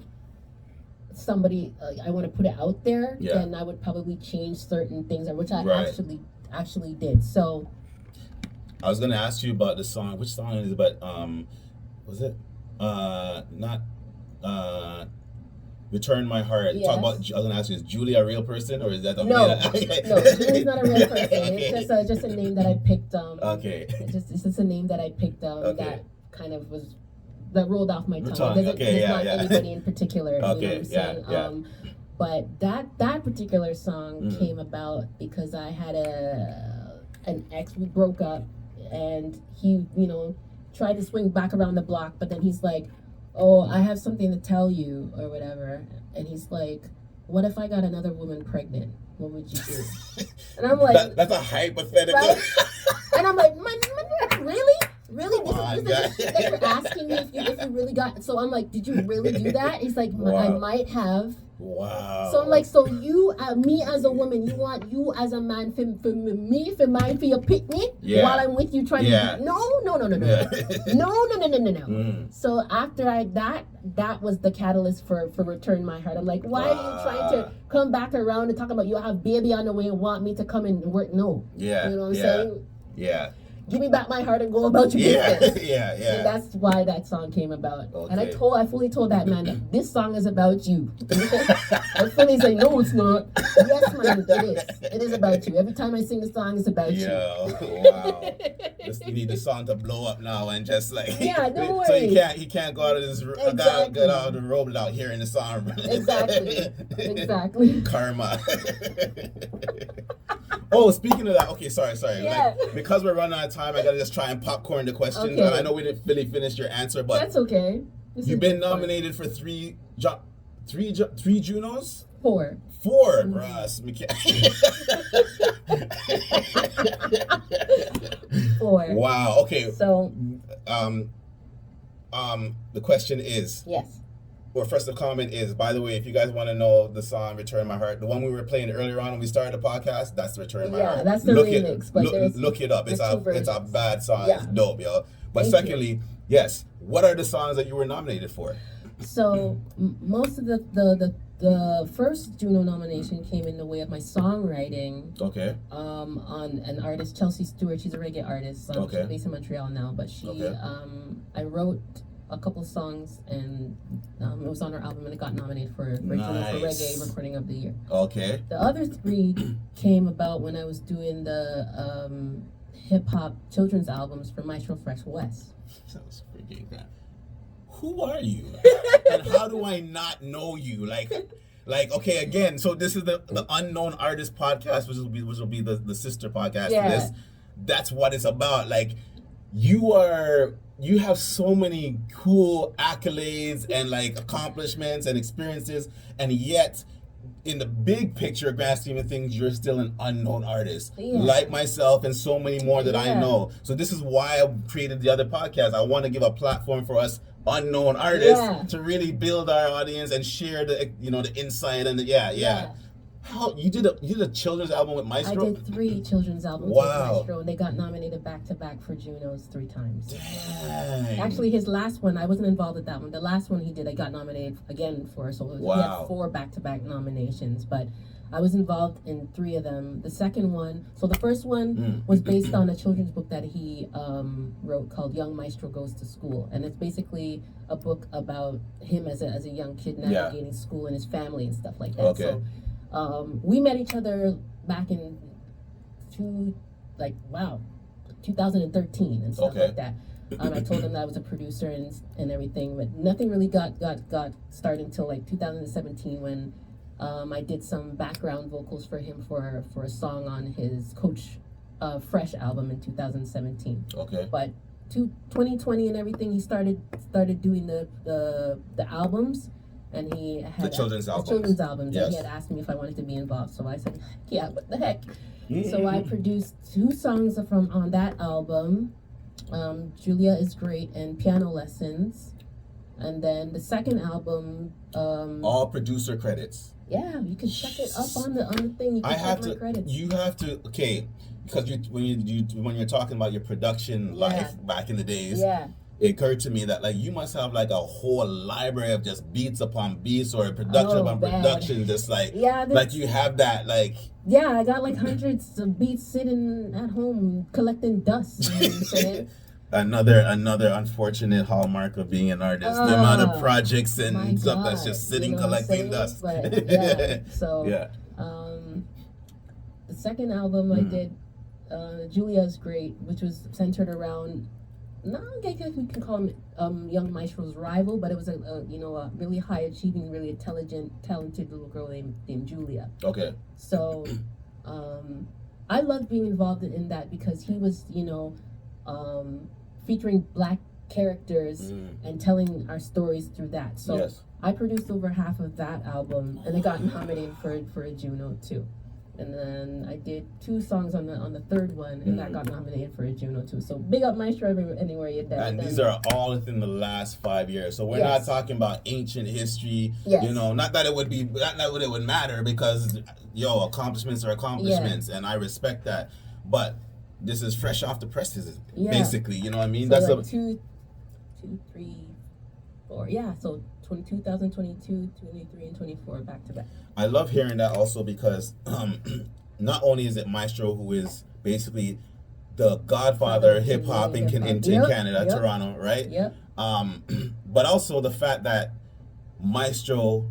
somebody I want to put it out there, then I would probably change certain things, which I actually did. So I was gonna ask you about the song. Which song is it? But was it not Return My Heart? Yes. Talk about. I was gonna ask you, is Julia a real person or is that the no? Julia's not a real person. It's just a name that I picked. Okay. It's just a name that I picked. That kind of was. That rolled off my tongue. It's not anybody in particular. Okay, you know what I'm saying? But that particular song came about because I had an ex. We broke up, and he, tried to swing back around the block, but then he's like, "Oh, I have something to tell you," or whatever. And he's like, "What if I got another woman pregnant? What would you do?" And I'm like, "That's a hypothetical." Right? And I'm like, really? Really? This is the shit that you're asking me if you really got... So I'm like, did you really do that? He's like, I might have. Wow. So I'm like, so you, me as a woman, you want you as a man for your picnic while I'm with you trying to... No. So after that was the catalyst for Return My Heart. I'm like, why are you trying to come back around and talk about you have baby on the way and want me to come and work? No. Yeah. You know what I'm saying? Yeah. Give me back my heart and go about your business. Yeah. And that's why that song came about. Okay. And I fully told that man that this song is about you. And Philly's like, no, it's not. Yes, man, it is. It is about you. Every time I sing the song, it's about you. Wow. You need the song to blow up now and just like... Yeah, don't worry. So he can't go out of this... Get out of the road without hearing the song. Exactly. Karma. Oh, speaking of that, okay, sorry. Yeah. Like, because we're running out of time, I gotta just try and popcorn the questions. Okay. And I know we didn't really finish your answer, but that's okay. You've been nominated for three Junos? 4. 4, Ross. 4. Wow. Okay. So. The question is. Yes. Or first the comment is, by the way, if you guys want to know the song Return My Heart, the one we were playing earlier on when we started the podcast, that's Return My Heart. Yeah, that's the remix. Look it up. It's a bad song. Yeah. It's dope, yo. But secondly, yes, what are the songs that you were nominated for? So most of the first Juno nomination came in the way of my songwriting. Okay. On an artist, Chelsea Stewart. She's a reggae artist. She's based in Montreal now, but I wrote a couple songs, and it was on her album, and it got nominated for Juno for Reggae Recording of the Year. Okay. The other 3 came about when I was doing the hip hop children's albums for Maestro Fresh West. Sounds freaking good. Who are you? And how do I not know you? Like okay, again, so this is the Unknown Artist podcast, which will be the sister podcast for this. That's what it's about. Like, you have so many cool accolades and like accomplishments and experiences, and yet in the big picture, grand scheme of things, you're still an unknown artist, like myself and so many more that I know. So this is why I created the other podcast. I want to give a platform for us unknown artists to really build our audience and share the the insight and How you did a children's album with Maestro? I did 3 children's albums with Maestro, and they got nominated back to back for Junos 3 times. Dang. Actually, his last one, I wasn't involved with that one. The last one he did, I got nominated again for. So he had 4 back to back nominations, but I was involved in 3 of them. The second one, so the first one was based on a children's book that he wrote called Young Maestro Goes to School, and it's basically a book about him as a young kid navigating school and his family and stuff like that. Okay. So, we met each other back in 2013 and stuff like that. I told him that I was a producer and everything, but nothing really got started until like 2017 when I did some background vocals for him for a song on his Coach Fresh album in 2017. Okay. But 2020 and everything, he started doing the albums. And he had the children's albums. Yes. And he had asked me if I wanted to be involved. So I said, yeah, what the heck? So I produced 2 songs on that album. Julia is Great and Piano Lessons. And then the second album, all producer credits. Yeah, you can check it up on the thing. You can check my credits. You have to, okay, because when you're talking about your production life back in the days, it occurred to me that like you must have like a whole library of just beats upon beats or production upon production, just like like you have that like. Yeah, I got like hundreds of beats sitting at home collecting dust. You know what I'm saying? Another unfortunate hallmark of being an artist, the amount of projects and stuff that's just sitting collecting dust. But, yeah, so the second album I did, Julia's Great, which was centered around, I guess we can call him Young Maestro's rival, but it was a really high achieving, really intelligent, talented little girl named Julia. Okay. So I loved being involved in that because he was, featuring Black characters and telling our stories through that. So I produced over half of that album, and it got nominated for a Juno too. And then I did 2 songs on the third one, and that got nominated for a Juno too. So big up Maestro anywhere you're there. And these are all within the last 5 years. So we're not talking about ancient history. Not that it would matter, because accomplishments are accomplishments, and I respect that. But this is fresh off the presses, basically. You know what I mean? So that's like 2, 3, 4. Yeah. So 2022, 23, and 24 back to back. I love hearing that also because not only is it Maestro who is basically the godfather of hip hop in Canada, Toronto, right? Yep. But also the fact that Maestro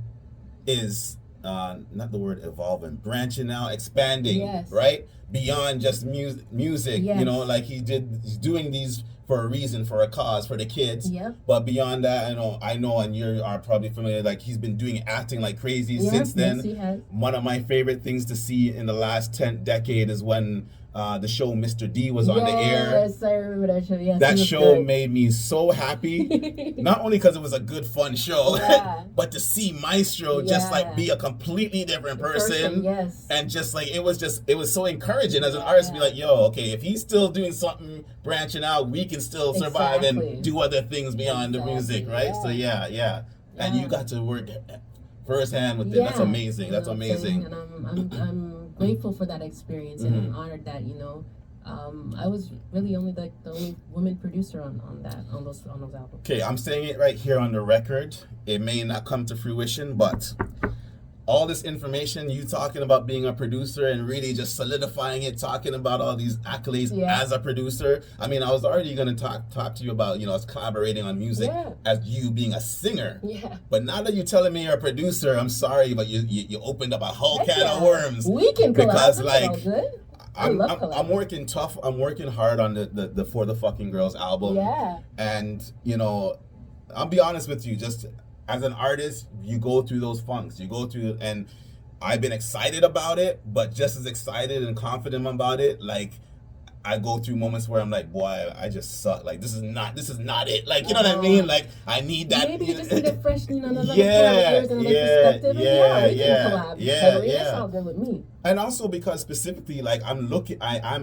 is not the word evolving, branching out, expanding, right? Beyond just music, like he's doing these for a reason, for a cause, for the kids. But beyond that, I know, and you are probably familiar, like he's been doing acting like crazy since then. Yes, he has. One of my favorite things to see in the last 10 decade is when the show Mr. D was on the air. Yes, I remember that show. Yes, that show made me so happy. Not only because it was a good, fun show, but to see Maestro just like be a completely different person. And just like it was so encouraging as an artist to be like, yo, okay, if he's still doing something, branching out, we can still survive and do other things beyond the music, right? So and you got to work firsthand with it. That's amazing. That's amazing. And I'm grateful for that experience, and I'm honored that I was really only the only woman producer on those albums. Okay, I'm saying it right here on the record. It may not come to fruition, but all this information, you talking about being a producer and really just solidifying it, talking about all these accolades as a producer. I mean, I was already going to talk to you about, us collaborating on music as you being a singer. But now that you're telling me you're a producer, I'm sorry, but you opened up a whole can of worms. We can collab. Because like, I'm working tough. I'm working hard on the For the Fucking Girls album. And, I'll be honest with you, just as an artist, you go through those funks. You go through, and I've been excited about it, but just as excited and confident about it, like I go through moments where I'm like, boy, I just suck. Like this is not it. Like, you know what I mean? Like I need that. Maybe you just need a fresh, another perspective. We can collab. That's all good with me. And also because specifically, like I'm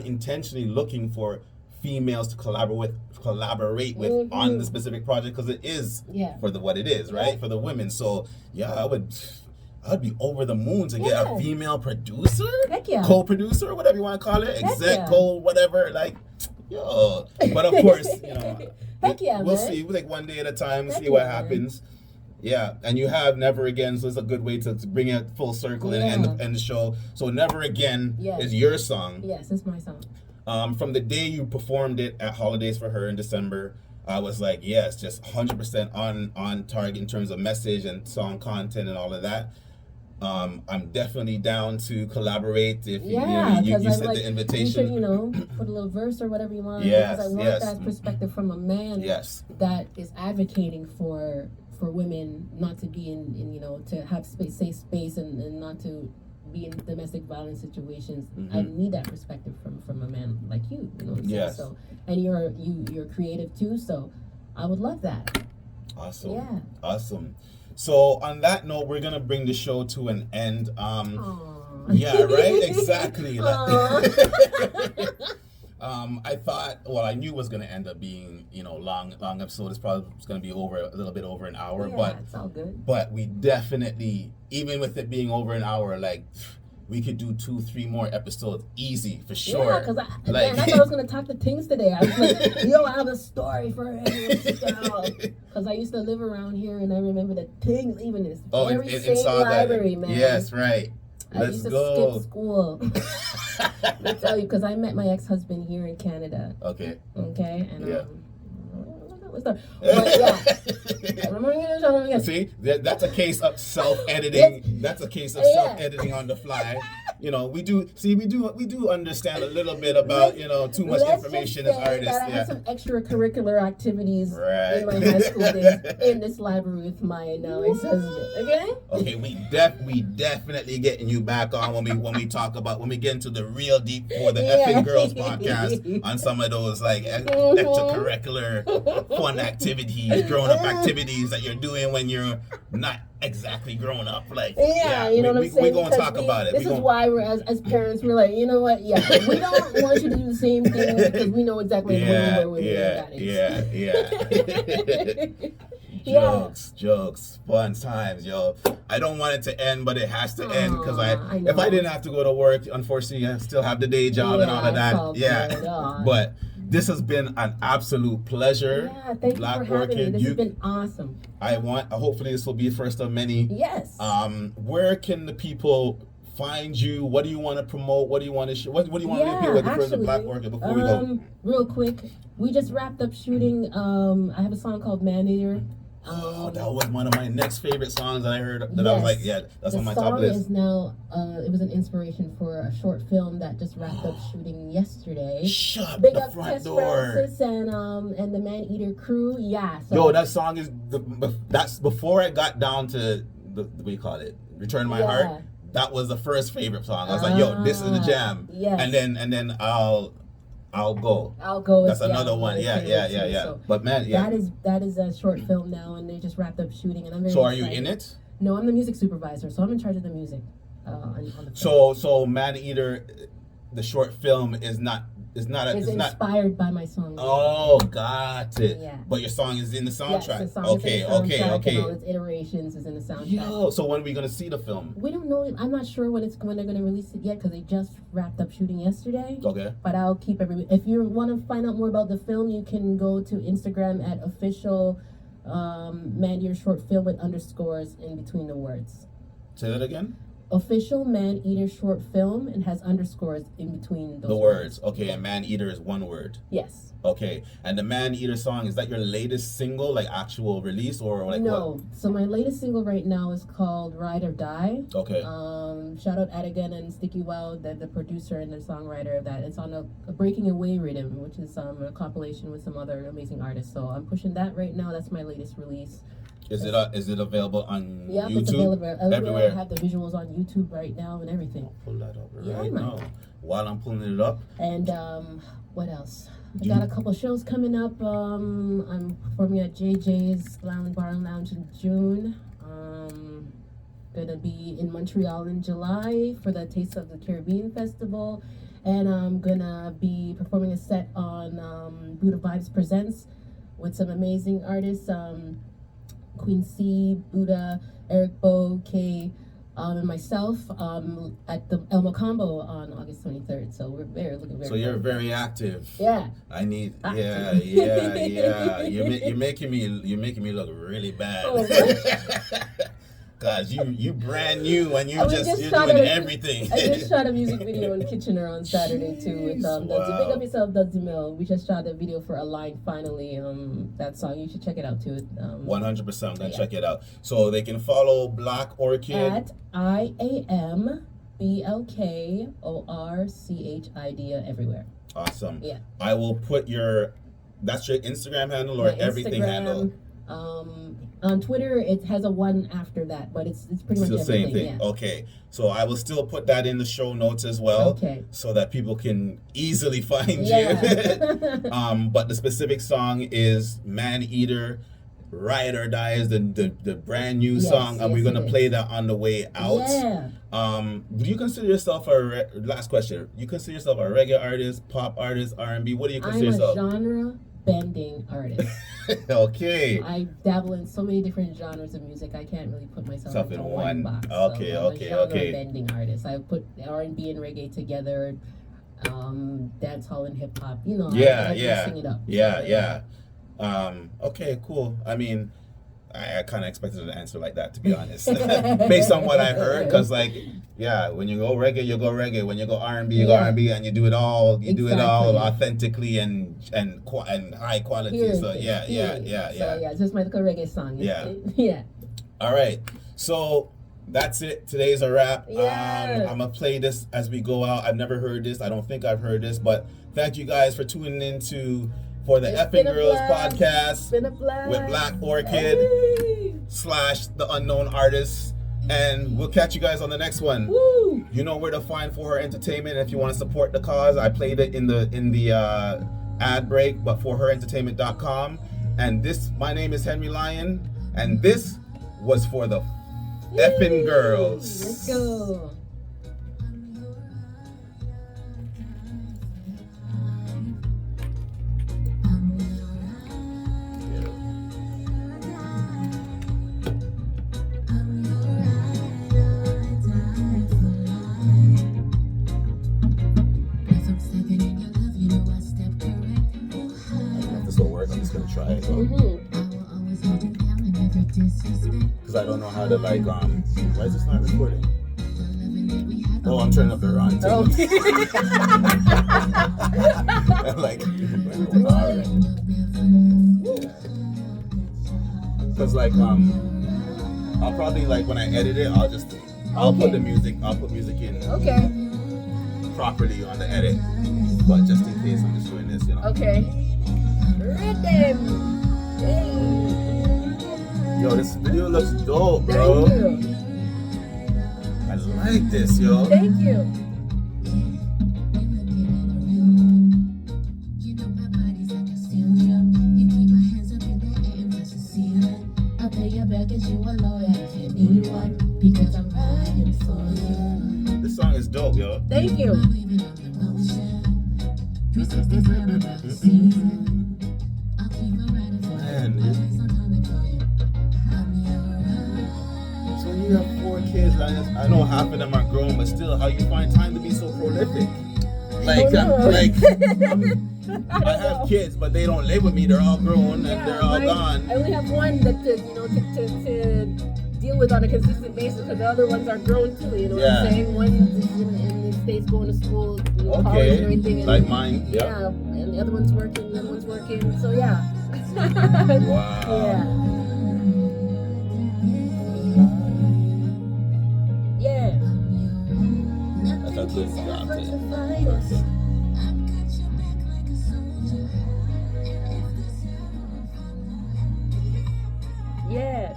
intentionally looking for females to collaborate with on the specific project, because it is for what it is, right? For the women. So I'd be over the moon to get a female producer, co-producer, whatever you want to call it, whatever. Like, yo. But of course, we'll see. We'll take one day at a time, see what happens. Yeah, and you have Never Again, so it's a good way to bring it full circle and end the show. So Never Again is your song. Yes, it's my song. From the day you performed it at Holidays for Her in December, I was like, yes, just 100% on target in terms of message and song content and all of that. I'm definitely down to collaborate if you sent the invitation. You should, put a little verse or whatever you want. Because I want that perspective from a man that is advocating for women not to be in to have safe space and not to be in domestic violence situations. I need that perspective from a man like you. You know what I'm saying? So, and you're creative too. So, I would love that. Awesome. Yeah. Awesome. So on that note, we're gonna bring the show to an end. Yeah, right. Exactly. I thought, I knew it was gonna end up being, long episode. It's probably gonna be a little bit over an hour, but it's all good. But we definitely, even with it being over an hour, like we could do 2-3 more episodes easy for sure. Yeah, because I thought I was gonna talk to Tings today. I was like, yo, I have a story for him. Because I used to live around here, and I remember that Tings even is very same library, man. Yes, right. I used to skip school. Let me tell you, because I met my ex-husband here in Canada. Okay. And yeah. But yeah. See, that's a case of self-editing. That's a case of self-editing on the fly. You know, we do understand a little bit about, you know, too much information as artists. I had some extracurricular activities in my high school days in this library with my now ex-husband. Okay. Okay, we definitely getting you back on when we get into the real deep for the effing girls podcast on some of those like extracurricular fun activities, grown up activities that you're doing when you're not exactly grown up. Like, you know what I'm saying? We're gonna talk about it. This is why we're as parents, we're like, you know what? Yeah, we don't want you to do the same thing because we know exactly where we're at. Jokes, fun times, yo. I don't want it to end, but it has to end because if I didn't have to go to work, unfortunately, I still have the day job and all of that. But this has been an absolute pleasure. Yeah, thank you for having me. This has been awesome. Hopefully this will be the first of many. Yes. Where can the people find you? What do you want to promote? What do you want to show? What do you want to do with the first Blk Orchid before we go? Real quick, we just wrapped up shooting. I have a song called Man Eater. That was one of my next favorite songs that I heard. I was like, that's on my top list. The song is now, it was an inspiration for a short film that just wrapped up shooting yesterday. Shut Big the up front Tess door. Francis and the Man Eater crew. Yeah. So yo, that song is that's before I got down to the what do you call it? Return to My Heart. That was the first favorite song. I was like, yo, this is the jam. Yes. And then I'll go. That's another one. Yeah. So but man, that is a short film now, and they just wrapped up shooting, and I'm very excited. Are you in it? No, I'm the music supervisor, so I'm in charge of the music. On the film. So Man Eater, the short film is inspired by my song. Oh, got it. Yeah. But your song is in the soundtrack. Yes, the song is in the soundtrack, okay. And all its iterations is in the soundtrack. Yo, so when are we gonna see the film? We don't know. I'm not sure when they're gonna release it yet because they just wrapped up shooting yesterday. Okay. But I'll keep If you want to find out more about the film, you can go to Instagram at official Man Eater short film with underscores in between the words. Say that again. Official Man Eater short film and has underscores in between those words. Okay, and Man Eater is one word. Yes. Okay, and the Man Eater song, is that your latest single, like actual release, or like no? What? So my latest single right now is called Ride or Die. Okay. Shout out Adigan and Sticky Wow, the producer and the songwriter of that. It's on a Breaking Away rhythm, which is a compilation with some other amazing artists. So I'm pushing that right now. That's my latest release. Is it available on YouTube? It's available everywhere. I have the visuals on YouTube right now and everything. I'll pull that up right now. While I'm pulling it up. And what else? I got a couple shows coming up. I'm performing at JJ's Bar and Lounge in June. Gonna be in Montreal in July for the Taste of the Caribbean Festival. And I'm gonna be performing a set on Buddha Vibes Presents with some amazing artists. Queen C, Buddha, Eric Bo, K, and myself at the El Mocambo on August 23rd. So we're looking very. So you're very active. Yeah. I need. Active. Yeah. You're making me look really bad. Oh, Cause you brand new and you're doing everything. I just shot a music video in Kitchener on Saturday too with Big Up Yourself, Dudzy Mill. We just shot a video for Align Finally. That song, you should check it out too. 100%, I'm gonna check it out. So they can follow Blk Orchid at IAM BLK ORCHID everywhere. Awesome. Yeah. I will put that's your Instagram handle or everything handle. On Twitter, it has a one after that, but it's pretty much the same thing. Yeah. Okay, so I will still put that in the show notes as well, so that people can easily find you. But the specific song is Man Eater. Ride or Die is the brand new song, and we're gonna play that on the way out. Yeah. Do you consider yourself last question? You consider yourself a reggae artist, pop artist, R&B? What do you consider yourself? I'm a genre bending artist. Okay. I dabble in so many different genres of music. I can't really put myself into one box. Okay, so I'm okay, a genre okay. bending artist. I put R&B and reggae together, dance hall and hip hop. You know, I sing it up. Yeah. Okay, cool. I mean, I kind of expected an answer like that, to be honest, based on what I've heard. Because, like, yeah, when you go reggae, you go reggae. When you go R&B, you go R&B, and you do it all. You do it all authentically and high quality. So yeah. So yeah, it's just my little reggae song. Yeah. All right. So that's it. Today's a wrap. Yeah. I'm gonna play this as we go out. I've never heard this. I don't think I've heard this, but thank you guys for tuning in for the Effing Girls podcast with Blk Orchid / the unknown artist. And we'll catch you guys on the next one. Woo! You know where to find For Her Entertainment if you want to support the cause. I played it in the ad break, but forherentertainment.com. And my name is Henry Lyon, and this was for the Effing Girls. Let's go. I'm just gonna try it because I don't know how to like why is this not recording? Oh, I'm turning up the wrong thing. Like, because like I'll probably like when I edit it, I'll put music in properly on the edit, but just in case I'm just doing this, you know. Okay. Rhythm. Yo, this video looks dope, bro. Thank you. I like this, yo. Thank you. I'll pay you back as you a lawyer if you need one, because I'm riding for you. This song is dope, yo. Thank you. So you have 4 kids. I know half of them are grown, but still, how you find time to be so prolific? Like, I have kids, but they don't live with me. They're all grown and they're all gone. I only have one that to deal with on a consistent basis, because the other ones are grown too. You know what I'm saying? One is in the States going to school, college and everything. Like mine. Yeah, and the other one's working. The other one's working. So yeah. Wow. Yeah. That's a good job. Yeah.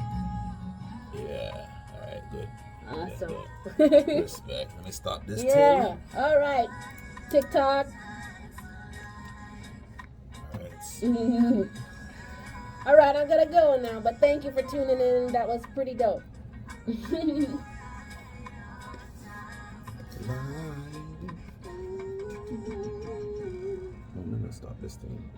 Yeah. All right. Good. Awesome. Respect. Let me stop this. Yeah. All right. TikTok. All right, I'm gonna go now, but thank you for tuning in. That was pretty dope. I'm gonna stop this thing.